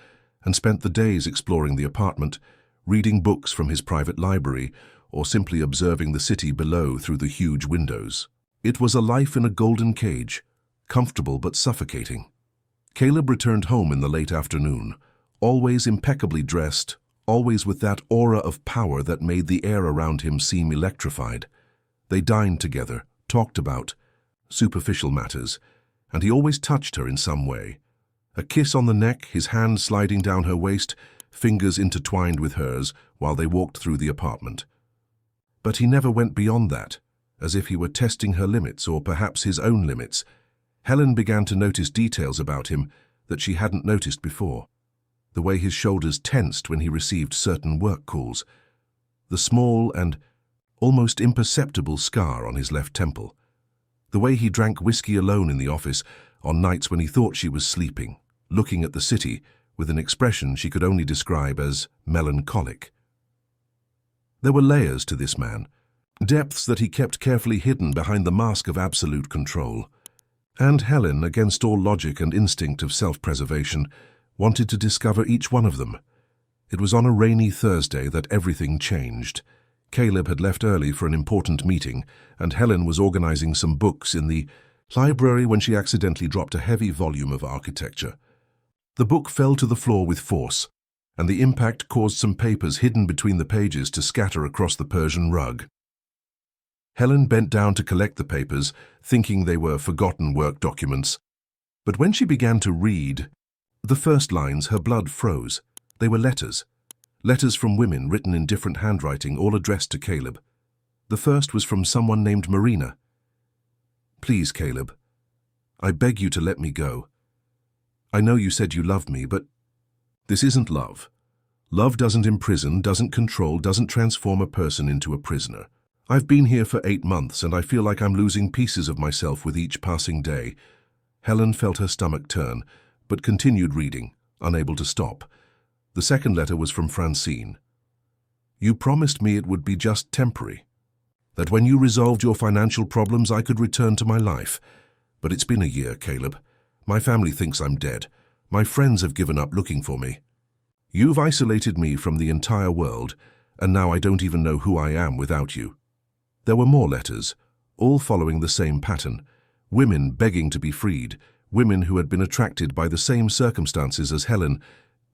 and spent the days exploring the apartment, reading books from his private library, or simply observing the city below through the huge windows. It was a life in a golden cage, comfortable but suffocating. Caleb returned home in the late afternoon, always impeccably dressed, always with that aura of power that made the air around him seem electrified. They dined together, talked about superficial matters, and he always touched her in some way. A kiss on the neck, his hand sliding down her waist, fingers intertwined with hers while they walked through the apartment. But he never went beyond that, as if he were testing her limits or perhaps his own limits. Helen began to notice details about him that she hadn't noticed before. The way his shoulders tensed when he received certain work calls, the small and almost imperceptible scar on his left temple, the way he drank whiskey alone in the office on nights when he thought she was sleeping, looking at the city with an expression she could only describe as melancholic. There were layers to this man, depths that he kept carefully hidden behind the mask of absolute control. And Helen, against all logic and instinct of self-preservation, wanted to discover each one of them. It was on a rainy Thursday that everything changed. Caleb had left early for an important meeting, and Helen was organizing some books in the library when she accidentally dropped a heavy volume of architecture. The book fell to the floor with force, and the impact caused some papers hidden between the pages to scatter across the Persian rug. Helen bent down to collect the papers, thinking they were forgotten work documents. But when she began to read the first lines, her blood froze. They were letters. Letters from women written in different handwriting, all addressed to Caleb. The first was from someone named Marina. Please, Caleb, I beg you to let me go. I know you said you loved me, but this isn't love. Love doesn't imprison, doesn't control, doesn't transform a person into a prisoner. I've been here for 8 months, and I feel like I'm losing pieces of myself with each passing day. Helen felt her stomach turn, but continued reading, unable to stop. The second letter was from Francine. You promised me it would be just temporary, that when you resolved your financial problems I could return to my life. But it's been a year, Caleb. My family thinks I'm dead. My friends have given up looking for me. You've isolated me from the entire world, and now I don't even know who I am without you. There were more letters, all following the same pattern. Women begging to be freed, women who had been attracted by the same circumstances as Helen,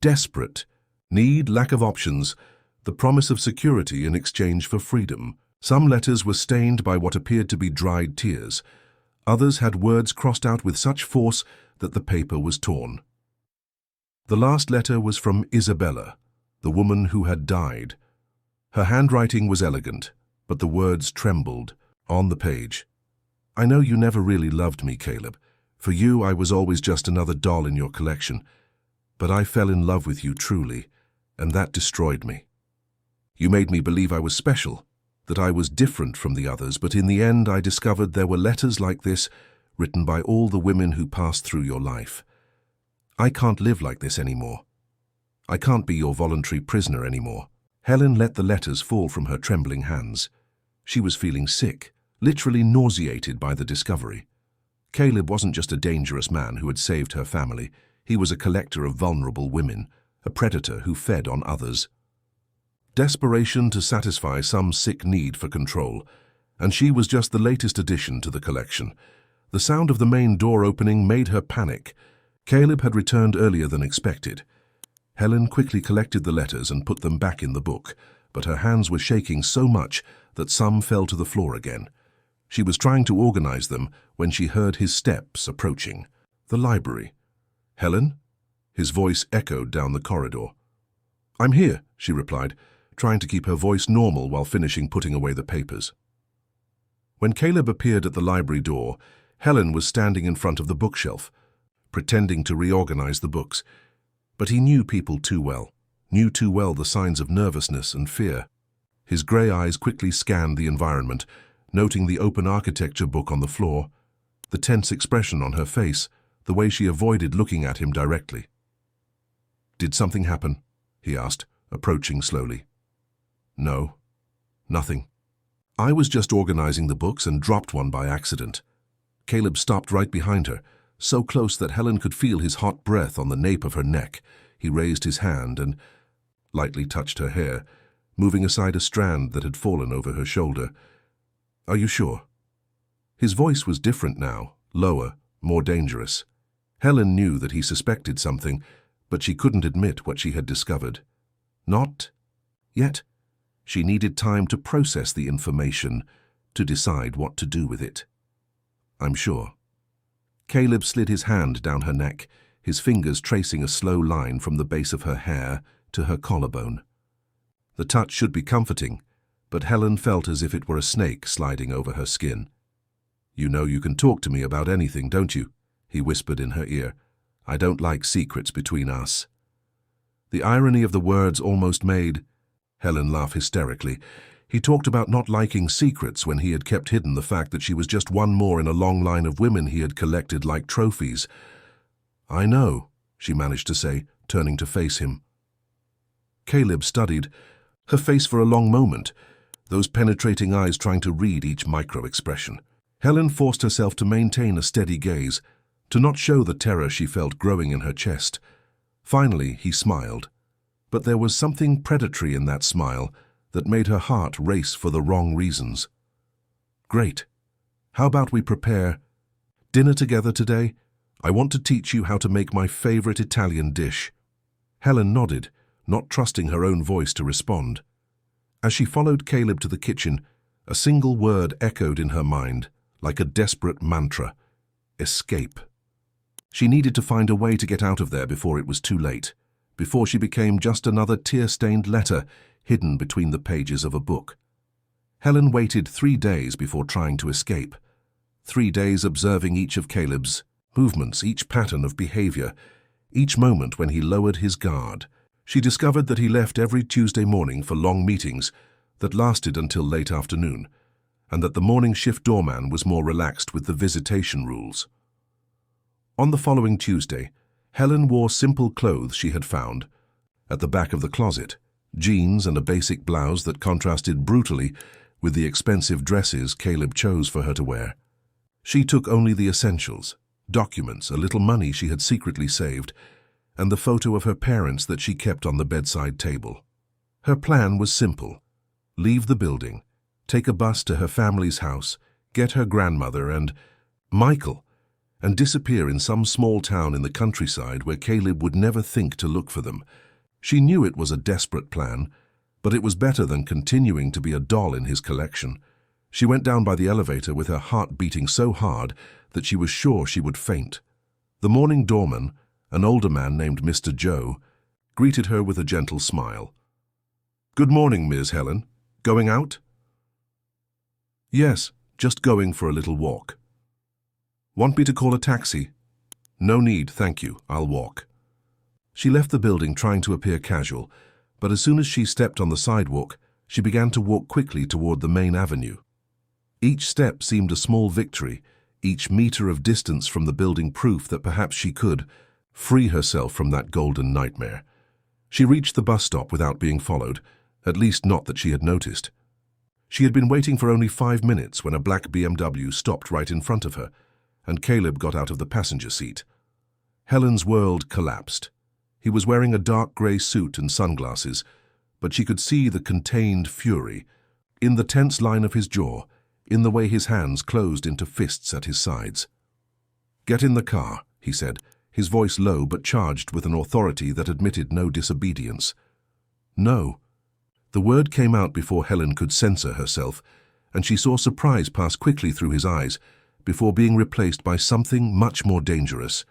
desperate, need, lack of options, the promise of security in exchange for freedom. Some letters were stained by what appeared to be dried tears. Others had words crossed out with such force that the paper was torn. The last letter was from Isabella, the woman who had died. Her handwriting was elegant, but the words trembled on the page. I know you never really loved me, Caleb. For you, I was always just another doll in your collection, but I fell in love with you truly, and that destroyed me. You made me believe I was special, that I was different from the others, but in the end I discovered there were letters like this written by all the women who passed through your life. I can't live like this anymore. I can't be your voluntary prisoner anymore." Helen let the letters fall from her trembling hands. She was feeling sick, literally nauseated by the discovery. Caleb wasn't just a dangerous man who had saved her family. He was a collector of vulnerable women, a predator who fed on others. Desperation to satisfy some sick need for control, and she was just the latest addition to the collection. The sound of the main door opening made her panic. Caleb had returned earlier than expected. Helen quickly collected the letters and put them back in the book, but her hands were shaking so much that some fell to the floor again. She was trying to organize them when she heard his steps approaching. The library. "Helen?" His voice echoed down the corridor. "I'm here," she replied, trying to keep her voice normal while finishing putting away the papers. When Caleb appeared at the library door, Helen was standing in front of the bookshelf, pretending to reorganize the books. But he knew people too well the signs of nervousness and fear. His grey eyes quickly scanned the environment, noting the open architecture book on the floor, the tense expression on her face, the way she avoided looking at him directly. "Did something happen?" he asked, approaching slowly. "No, nothing. I was just organizing the books and dropped one by accident." Caleb stopped right behind her, so close that Helen could feel his hot breath on the nape of her neck. He raised his hand and lightly touched her hair, moving aside a strand that had fallen over her shoulder. "Are you sure?" His voice was different now, lower, more dangerous. Helen knew that he suspected something, but she couldn't admit what she had discovered. Not yet. She needed time to process the information, to decide what to do with it. "I'm sure." Caleb slid his hand down her neck, his fingers tracing a slow line from the base of her hair to her collarbone. The touch should be comforting, but Helen felt as if it were a snake sliding over her skin. "You know you can talk to me about anything, don't you?" he whispered in her ear. "I don't like secrets between us." The irony of the words almost made Helen laugh hysterically. He talked about not liking secrets when he had kept hidden the fact that she was just one more in a long line of women he had collected like trophies. "I know," she managed to say, turning to face him. Caleb studied her face for a long moment, those penetrating eyes trying to read each micro-expression. Helen forced herself to maintain a steady gaze, to not show the terror she felt growing in her chest. Finally, he smiled, but there was something predatory in that smile that made her heart race for the wrong reasons. "Great. How about we prepare dinner together today? I want to teach you how to make my favorite Italian dish." Helen nodded, not trusting her own voice to respond. As she followed Caleb to the kitchen, a single word echoed in her mind, like a desperate mantra: escape. She needed to find a way to get out of there before it was too late, before she became just another tear-stained letter hidden between the pages of a book. Helen waited 3 days before trying to escape. 3 days observing each of Caleb's movements, each pattern of behavior, each moment when he lowered his guard. She discovered that he left every Tuesday morning for long meetings that lasted until late afternoon, and that the morning shift doorman was more relaxed with the visitation rules. On the following Tuesday, Helen wore simple clothes she had found at the back of the closet, jeans and a basic blouse that contrasted brutally with the expensive dresses Caleb chose for her to wear. She took only the essentials: documents, a little money she had secretly saved, and the photo of her parents that she kept on the bedside table. Her plan was simple: leave the building, take a bus to her family's house, get her grandmother and Michael, and disappear in some small town in the countryside where Caleb would never think to look for them. She knew it was a desperate plan, but it was better than continuing to be a doll in his collection. She went down by the elevator with her heart beating so hard that she was sure she would faint. The morning doorman, an older man named Mr. Joe, greeted her with a gentle smile. "Good morning, Ms. Helen. Going out?" "Yes, just going for a little walk." Want me to call a taxi? No need, thank you. I'll walk. She left the building trying to appear casual, but as soon as she stepped on the sidewalk, she began to walk quickly toward the main avenue. Each step seemed a small victory, each meter of distance from the building proof that perhaps she could free herself from that golden nightmare. She reached the bus stop without being followed, at least not that she had noticed. She had been waiting for only 5 minutes when a black BMW stopped right in front of her, and Caleb got out of the passenger seat. Helen's world collapsed. He was wearing a dark grey suit and sunglasses, but she could see the contained fury in the tense line of his jaw, in the way his hands closed into fists at his sides. "Get in the car," he said, his voice low but charged with an authority that admitted no disobedience. "No." The word came out before Helen could censor herself, and she saw surprise pass quickly through his eyes before being replaced by something much more dangerous.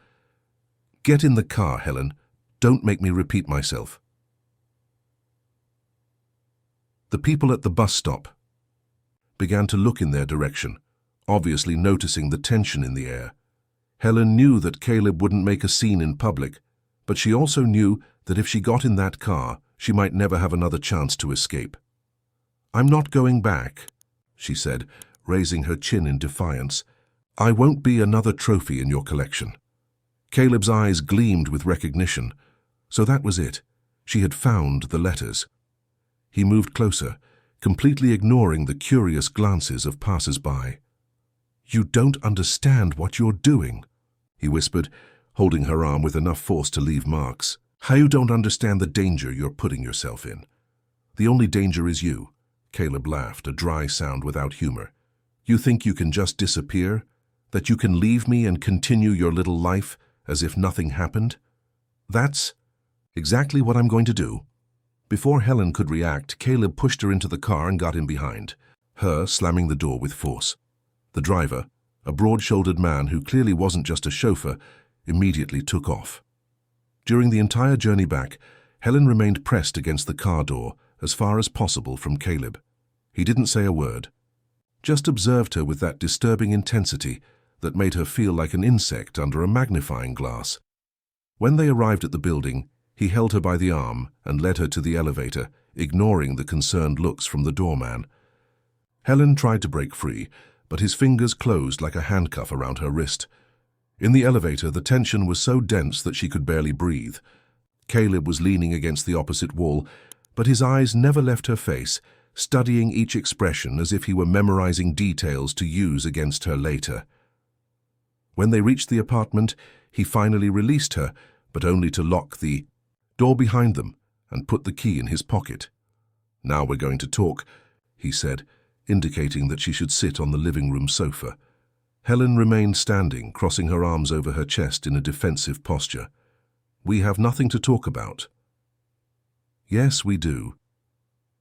"Get in the car, Helen. Don't make me repeat myself." The people at the bus stop began to look in their direction, obviously noticing the tension in the air. Helen knew that Caleb wouldn't make a scene in public, but she also knew that if she got in that car, she might never have another chance to escape. "I'm not going back," she said, raising her chin in defiance. "I won't be another trophy in your collection." Caleb's eyes gleamed with recognition. So that was it. She had found the letters. He moved closer, completely ignoring the curious glances of passers-by. "You don't understand what you're doing," he whispered, holding her arm with enough force to leave marks. "How you don't understand the danger you're putting yourself in? The only danger is you." Caleb laughed, a dry sound without humor. "You think you can just disappear? That you can leave me and continue your little life as if nothing happened? That's exactly what I'm going to do." Before Helen could react, Caleb pushed her into the car and got in behind her, slamming the door with force. The driver, a broad-shouldered man who clearly wasn't just a chauffeur, immediately took off. During the entire journey back, Helen remained pressed against the car door as far as possible from Caleb. He didn't say a word, just observed her with that disturbing intensity that made her feel like an insect under a magnifying glass. When they arrived at the building, he held her by the arm and led her to the elevator, ignoring the concerned looks from the doorman. Helen tried to break free, but his fingers closed like a handcuff around her wrist. In the elevator, the tension was so dense that she could barely breathe. Caleb was leaning against the opposite wall, but his eyes never left her face, studying each expression as if he were memorizing details to use against her later. When they reached the apartment, he finally released her, but only to lock the door behind them and put the key in his pocket. "Now we're going to talk," he said, indicating that she should sit on the living room sofa. Helen remained standing, crossing her arms over her chest in a defensive posture. "We have nothing to talk about." "Yes, we do."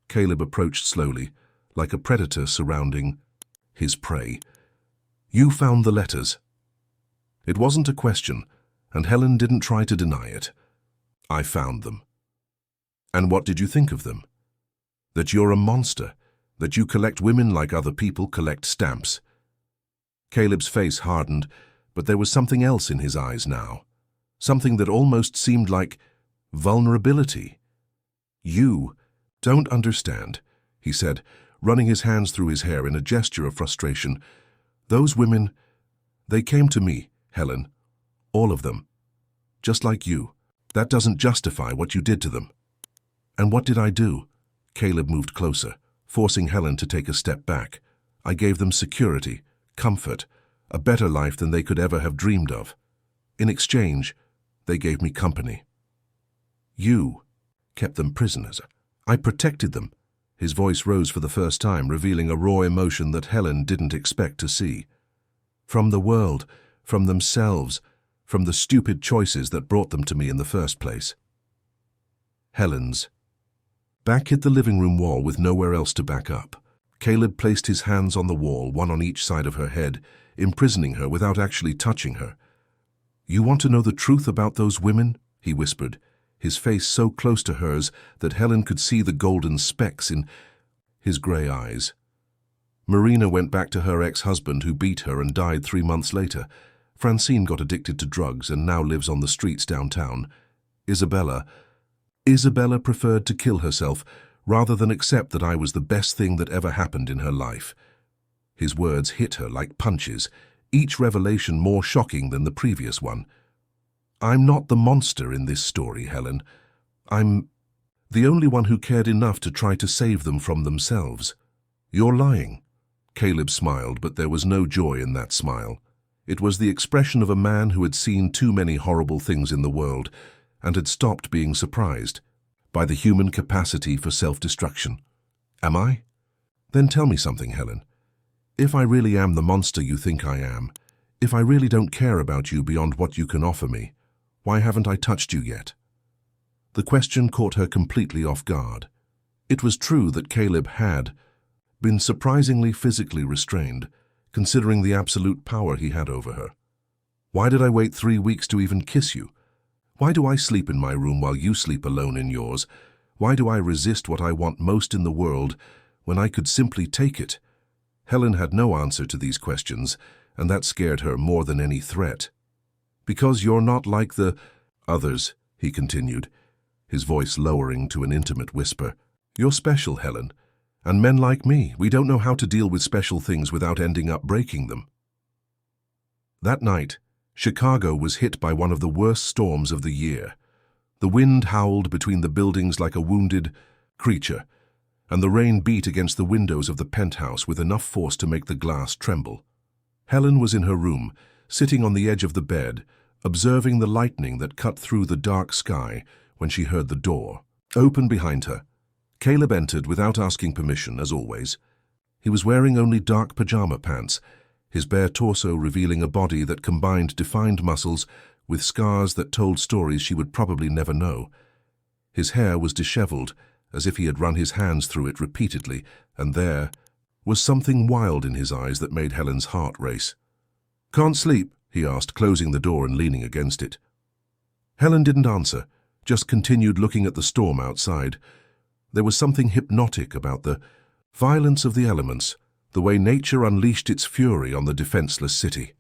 Caleb approached slowly, like a predator surrounding his prey. "You found the letters." It wasn't a question, and Helen didn't try to deny it. "I found them." "And what did you think of them?" "That you're a monster, that you collect women like other people collect stamps." Caleb's face hardened, but there was something else in his eyes now, something that almost seemed like vulnerability. "You don't understand," he said, running his hands through his hair in a gesture of frustration. "Those women, they came to me, Helen. All of them. Just like you. That doesn't justify what you did to them." "And what did I do?" Caleb moved closer, forcing Helen to take a step back. "I gave them security, comfort, a better life than they could ever have dreamed of. In exchange, they gave me company. You kept them prisoners. I protected them." His voice rose for the first time, revealing a raw emotion that Helen didn't expect to see. "From the world, from themselves, from the stupid choices that brought them to me in the first place." Helen's back hit the living room wall with nowhere else to back up. Caleb placed his hands on the wall, one on each side of her head, imprisoning her without actually touching her. "You want to know the truth about those women?" he whispered, his face so close to hers that Helen could see the golden specks in his grey eyes. "Marina went back to her ex-husband who beat her and died 3 months later, Francine got addicted to drugs and now lives on the streets downtown. Isabella preferred to kill herself rather than accept that I was the best thing that ever happened in her life. His words hit her like punches, each revelation more shocking than the previous one. I'm not the monster in this story, Helen. I'm the only one who cared enough to try to save them from themselves. You're lying. Caleb smiled, but there was no joy in that smile. It was the expression of a man who had seen too many horrible things in the world and had stopped being surprised by the human capacity for self-destruction. Am I? Then tell me something, Helen. If I really am the monster you think I am, if I really don't care about you beyond what you can offer me, why haven't I touched you yet? The question caught her completely off guard. It was true that Caleb had been surprisingly physically restrained, considering the absolute power he had over her. Why did I wait 3 weeks to even kiss you? Why do I sleep in my room while you sleep alone in yours? Why do I resist what I want most in the world when I could simply take it? Helen had no answer to these questions, and that scared her more than any threat. Because you're not like the others, he continued, his voice lowering to an intimate whisper. You're special, Helen. And men like me, we don't know how to deal with special things without ending up breaking them. That night, Chicago was hit by one of the worst storms of the year. The wind howled between the buildings like a wounded creature, and the rain beat against the windows of the penthouse with enough force to make the glass tremble. Helen was in her room, sitting on the edge of the bed, observing the lightning that cut through the dark sky when she heard the door open behind her. Caleb entered without asking permission, as always. He was wearing only dark pajama pants, his bare torso revealing a body that combined defined muscles with scars that told stories she would probably never know. His hair was disheveled, as if he had run his hands through it repeatedly, and there was something wild in his eyes that made Helen's heart race. "Can't sleep?" he asked, closing the door and leaning against it. Helen didn't answer, just continued looking at the storm outside. There was something hypnotic about the violence of the elements, the way nature unleashed its fury on the defenseless city.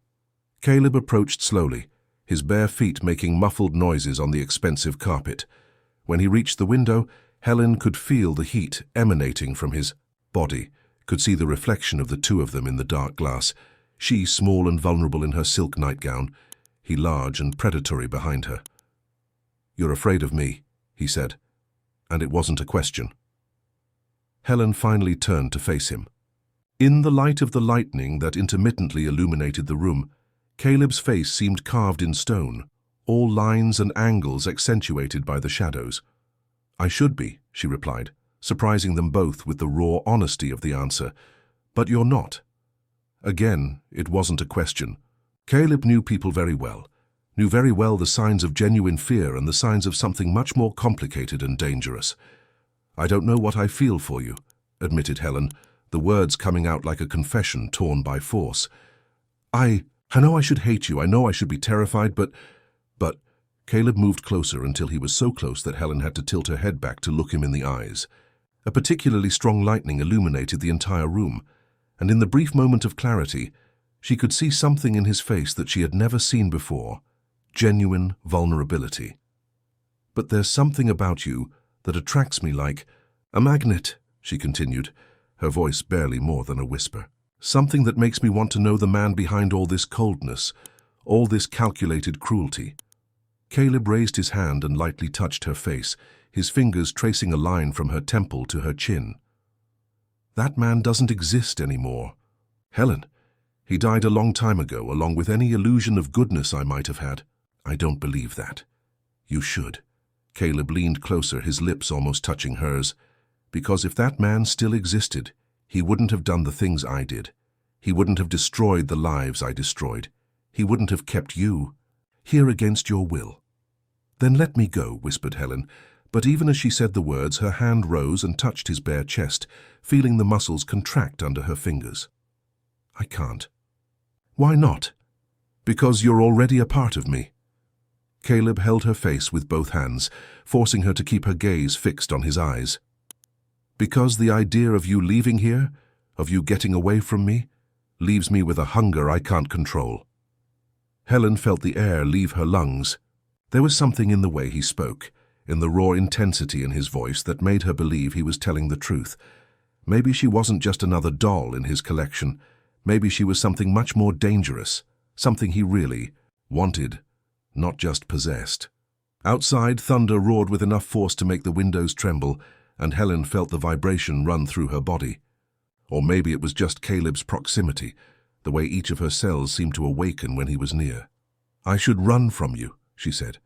Caleb approached slowly, his bare feet making muffled noises on the expensive carpet. When he reached the window, Helen could feel the heat emanating from his body, could see the reflection of the two of them in the dark glass, she small and vulnerable in her silk nightgown, he large and predatory behind her. "You're afraid of me," he said, and it wasn't a question. Helen finally turned to face him. In the light of the lightning that intermittently illuminated the room, Caleb's face seemed carved in stone, all lines and angles accentuated by the shadows. "I should be," she replied, surprising them both with the raw honesty of the answer. "But you're not." Again, it wasn't a question. Caleb knew people very well, knew very well the signs of genuine fear and the signs of something much more complicated and dangerous. "I don't know what I feel for you," admitted Helen, the words coming out like a confession torn by force. I know I should hate you, I know I should be terrified, but... Caleb moved closer until he was so close that Helen had to tilt her head back to look him in the eyes. A particularly strong lightning illuminated the entire room, and in the brief moment of clarity, she could see something in his face that she had never seen before, genuine vulnerability. "But there's something about you that attracts me like a magnet," she continued, her voice barely more than a whisper. "Something that makes me want to know the man behind all this coldness, all this calculated cruelty." Caleb raised his hand and lightly touched her face, his fingers tracing a line from her temple to her chin. "That man doesn't exist anymore. Helen, he died a long time ago, along with any illusion of goodness I might have had." "I don't believe that." "You should." Caleb leaned closer, his lips almost touching hers. "Because if that man still existed, he wouldn't have done the things I did. He wouldn't have destroyed the lives I destroyed. He wouldn't have kept you here against your will." "Then let me go," whispered Helen, but even as she said the words, her hand rose and touched his bare chest, feeling the muscles contract under her fingers. "I can't." "Why not?" "Because you're already a part of me." Caleb held her face with both hands, forcing her to keep her gaze fixed on his eyes. "Because the idea of you leaving here, of you getting away from me, leaves me with a hunger I can't control." Helen felt the air leave her lungs. There was something in the way he spoke, in the raw intensity in his voice that made her believe he was telling the truth. Maybe she wasn't just another doll in his collection. Maybe she was something much more dangerous, something he really wanted, not just possessed. Outside, thunder roared with enough force to make the windows tremble, and Helen felt the vibration run through her body. Or maybe it was just Caleb's proximity, the way each of her cells seemed to awaken when he was near. "I should run from you," she said,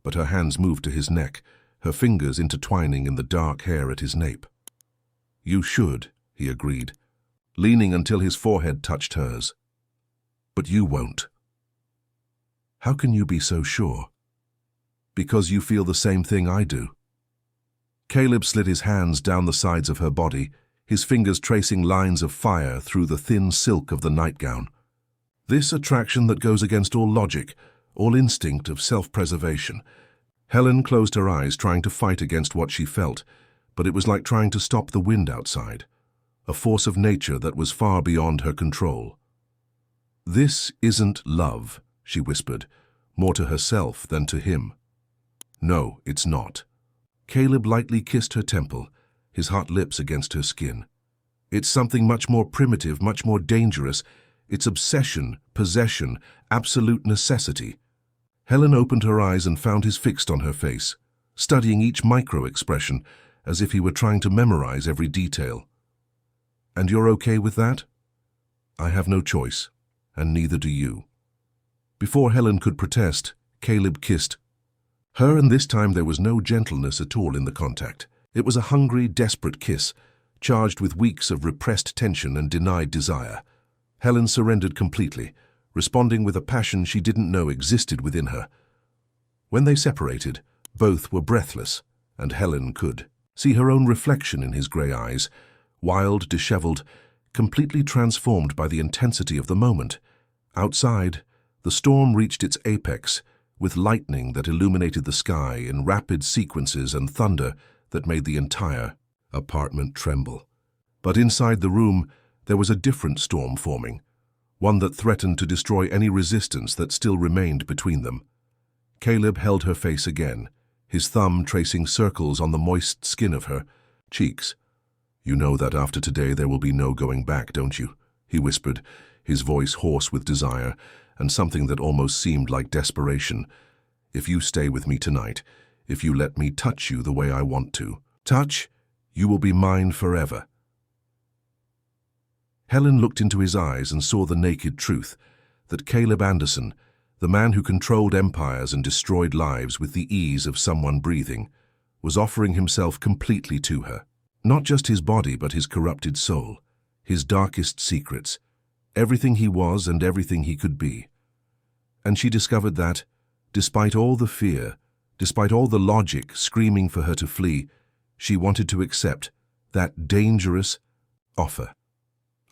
but her hands moved to his neck, her fingers intertwining in the dark hair at his nape. "You should," he agreed, leaning until his forehead touched hers. "But you won't." "How can you be so sure?" "Because you feel the same thing I do." Caleb slid his hands down the sides of her body, his fingers tracing lines of fire through the thin silk of the nightgown. This attraction that goes against all logic, all instinct of self-preservation. Helen closed her eyes, trying to fight against what she felt, but it was like trying to stop the wind outside, a force of nature that was far beyond her control. "This isn't love," she whispered, more to herself than to him. "No, it's not." Caleb lightly kissed her temple, his hot lips against her skin. "It's something much more primitive, much more dangerous. It's obsession, possession, absolute necessity." Helen opened her eyes and found his fixed on her face, studying each micro-expression as if he were trying to memorize every detail. "And you're okay with that?" "I have no choice, and neither do you." Before Helen could protest, Caleb kissed her, and this time there was no gentleness at all in the contact. It was a hungry, desperate kiss, charged with weeks of repressed tension and denied desire. Helen surrendered completely, responding with a passion she didn't know existed within her. When they separated, both were breathless, and Helen could see her own reflection in his grey eyes, wild, disheveled, completely transformed by the intensity of the moment. Outside, the storm reached its apex, with lightning that illuminated the sky in rapid sequences and thunder that made the entire apartment tremble. But inside the room, there was a different storm forming, one that threatened to destroy any resistance that still remained between them. Caleb held her face again, his thumb tracing circles on the moist skin of her cheeks. "You know that after today there will be no going back, don't you?" he whispered, his voice hoarse with desire and something that almost seemed like desperation. "If you stay with me tonight, if you let me touch you the way I want to, you will be mine forever." Helen looked into his eyes and saw the naked truth, that Caleb Anderson, the man who controlled empires and destroyed lives with the ease of someone breathing, was offering himself completely to her. Not just his body, but his corrupted soul, his darkest secrets, everything he was and everything he could be. And she discovered that, despite all the fear, despite all the logic screaming for her to flee, she wanted to accept that dangerous offer.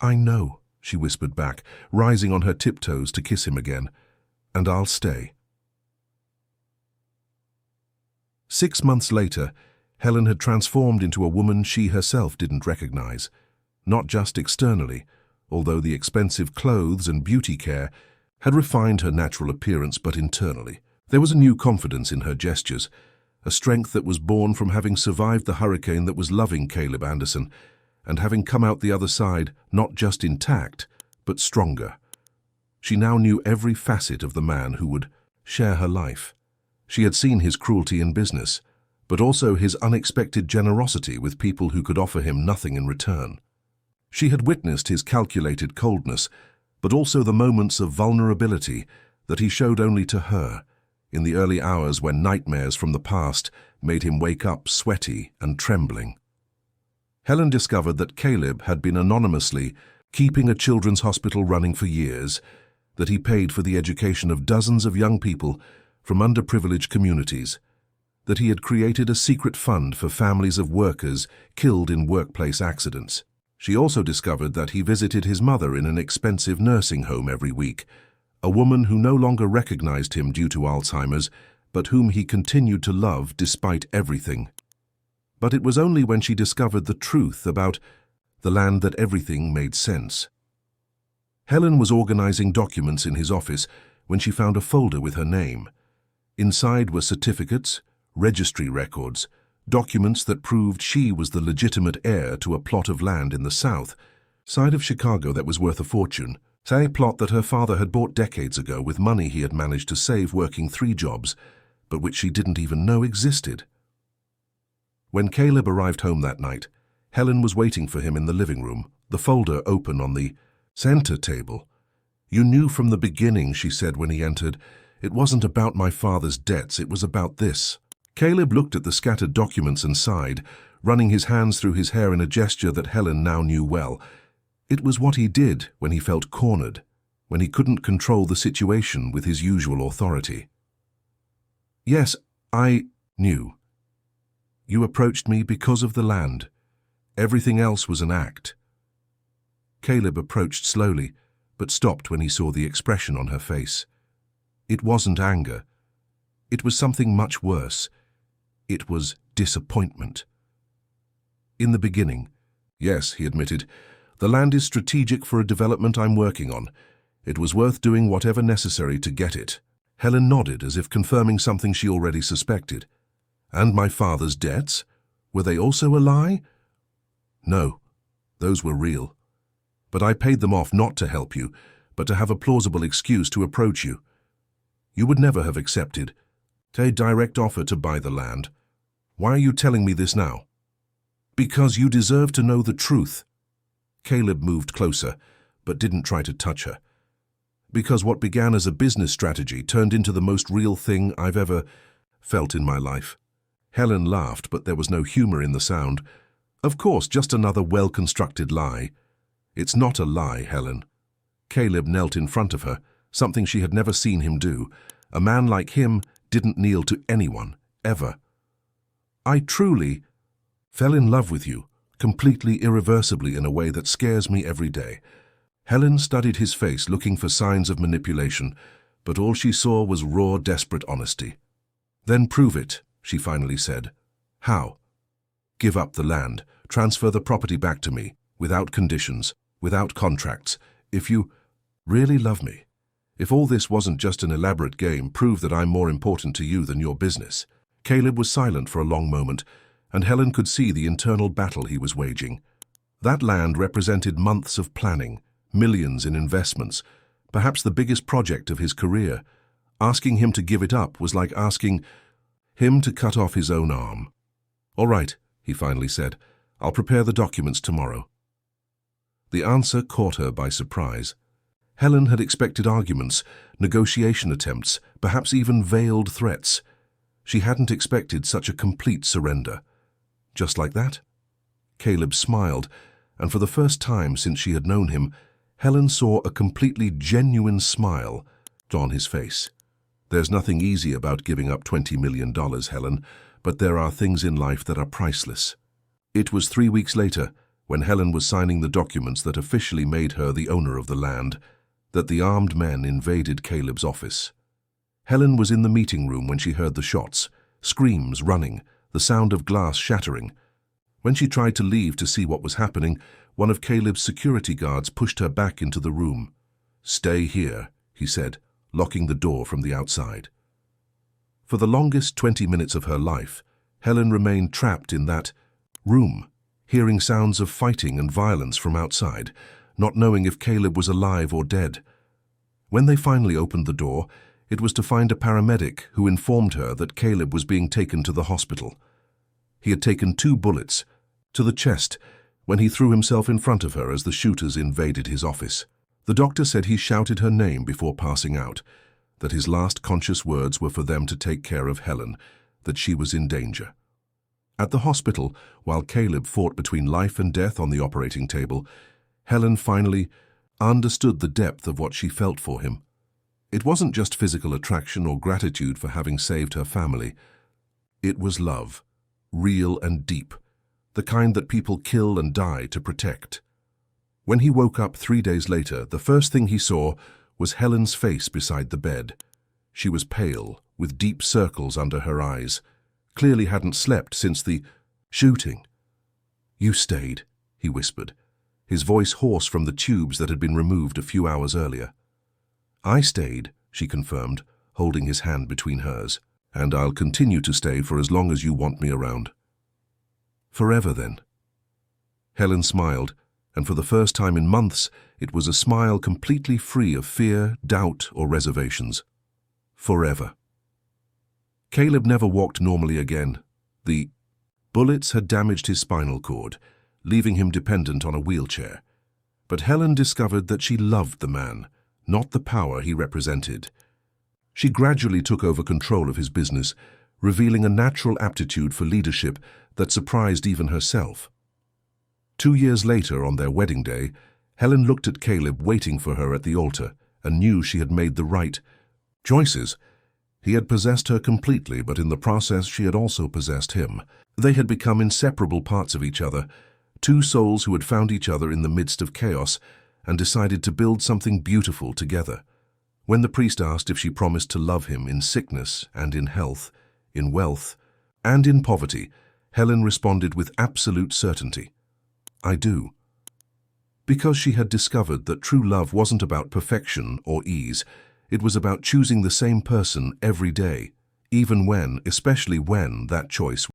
"I know," she whispered back, rising on her tiptoes to kiss him again, "and I'll stay." 6 months later, Helen had transformed into a woman she herself didn't recognize, not just externally, although the expensive clothes and beauty care had refined her natural appearance, but internally. There was a new confidence in her gestures, a strength that was born from having survived the hurricane that was loving Caleb Anderson, and having come out the other side not just intact, but stronger. She now knew every facet of the man who would share her life. She had seen his cruelty in business, but also his unexpected generosity with people who could offer him nothing in return. She had witnessed his calculated coldness, but also the moments of vulnerability that he showed only to her, in the early hours when nightmares from the past made him wake up sweaty and trembling. Helen discovered that Caleb had been anonymously keeping a children's hospital running for years, that he paid for the education of dozens of young people from underprivileged communities, that he had created a secret fund for families of workers killed in workplace accidents. She also discovered that he visited his mother in an expensive nursing home every week, a woman who no longer recognized him due to Alzheimer's, but whom he continued to love despite everything. But it was only when she discovered the truth about the land that everything made sense. Helen was organizing documents in his office when she found a folder with her name. Inside were certificates, registry records, documents that proved she was the legitimate heir to a plot of land in the south side of Chicago that was worth a fortune. A plot that her father had bought decades ago with money he had managed to save working 3 jobs, but which she didn't even know existed. When Caleb arrived home that night, Helen was waiting for him in the living room, the folder open on the center table. "You knew from the beginning," she said when he entered. "It wasn't about my father's debts, it was about this." Caleb looked at the scattered documents and sighed, running his hands through his hair in a gesture that Helen now knew well. It was what he did when he felt cornered, when he couldn't control the situation with his usual authority. "Yes, I knew. You approached me because of the land. Everything else was an act." Caleb approached slowly, but stopped when he saw the expression on her face. It wasn't anger. It was something much worse. It was disappointment. "In the beginning, yes," he admitted, "the land is strategic for a development I'm working on. It was worth doing whatever necessary to get it." Helen nodded as if confirming something she already suspected. "And my father's debts? Were they also a lie?" "No, those were real. But I paid them off not to help you, but to have a plausible excuse to approach you. You would never have accepted a direct offer to buy the land. Why are you telling me this now?" "Because you deserve to know the truth." Caleb moved closer, but didn't try to touch her. "Because what began as a business strategy turned into the most real thing I've ever felt in my life." Helen laughed, but there was no humor in the sound. "Of course, just another well-constructed lie." "It's not a lie, Helen." Caleb knelt in front of her, something she had never seen him do. A man like him didn't kneel to anyone, ever. "I truly fell in love with you, completely irreversibly in a way that scares me every day." Helen studied his face, looking for signs of manipulation, but all she saw was raw, desperate honesty. "Then prove it," she finally said. "How?" "Give up the land, transfer the property back to me, without conditions, without contracts. If you really love me, if all this wasn't just an elaborate game, prove that I'm more important to you than your business." Caleb was silent for a long moment, and Helen could see the internal battle he was waging. That land represented months of planning, millions in investments, perhaps the biggest project of his career. Asking him to give it up was like asking him to cut off his own arm. "All right," he finally said. "I'll prepare the documents tomorrow." The answer caught her by surprise. Helen had expected arguments, negotiation attempts, perhaps even veiled threats. She hadn't expected such a complete surrender. "Just like that?" Caleb smiled, and for the first time since she had known him, Helen saw a completely genuine smile on his face. "There's nothing easy about giving up $20 million, Helen, but there are things in life that are priceless." It was 3 weeks later, when Helen was signing the documents that officially made her the owner of the land, that the armed men invaded Caleb's office. Helen was in the meeting room when she heard the shots, screams running, the sound of glass shattering. When she tried to leave to see what was happening, one of Caleb's security guards pushed her back into the room. "Stay here," he said, locking the door from the outside. For the longest 20 minutes of her life, Helen remained trapped in that room, hearing sounds of fighting and violence from outside, not knowing if Caleb was alive or dead. When they finally opened the door, it was to find a paramedic who informed her that Caleb was being taken to the hospital. He had taken 2 bullets to the chest when he threw himself in front of her as the shooters invaded his office. The doctor said he shouted her name before passing out, that his last conscious words were for them to take care of Helen, that she was in danger. At the hospital, while Caleb fought between life and death on the operating table, Helen finally understood the depth of what she felt for him. It wasn't just physical attraction or gratitude for having saved her family. It was love, real and deep, the kind that people kill and die to protect. When he woke up 3 days later, the first thing he saw was Helen's face beside the bed. She was pale, with deep circles under her eyes. Clearly hadn't slept since the shooting. "You stayed," he whispered, his voice hoarse from the tubes that had been removed a few hours earlier. "I stayed," she confirmed, holding his hand between hers. "And I'll continue to stay for as long as you want me around." "Forever, then?" Helen smiled, and for the first time in months, it was a smile completely free of fear, doubt, or reservations. Forever. Caleb never walked normally again. The bullets had damaged his spinal cord, leaving him dependent on a wheelchair. But Helen discovered that she loved the man, not the power he represented. She gradually took over control of his business, revealing a natural aptitude for leadership that surprised even herself. 2 years later, on their wedding day, Helen looked at Caleb waiting for her at the altar and knew she had made the right choices. He had possessed her completely, but in the process she had also possessed him. They had become inseparable parts of each other, two souls who had found each other in the midst of chaos and decided to build something beautiful together. When the priest asked if she promised to love him in sickness and in health, in wealth and in poverty, Helen responded with absolute certainty, "I do." Because she had discovered that true love wasn't about perfection or ease. It was about choosing the same person every day, even when, especially when, that choice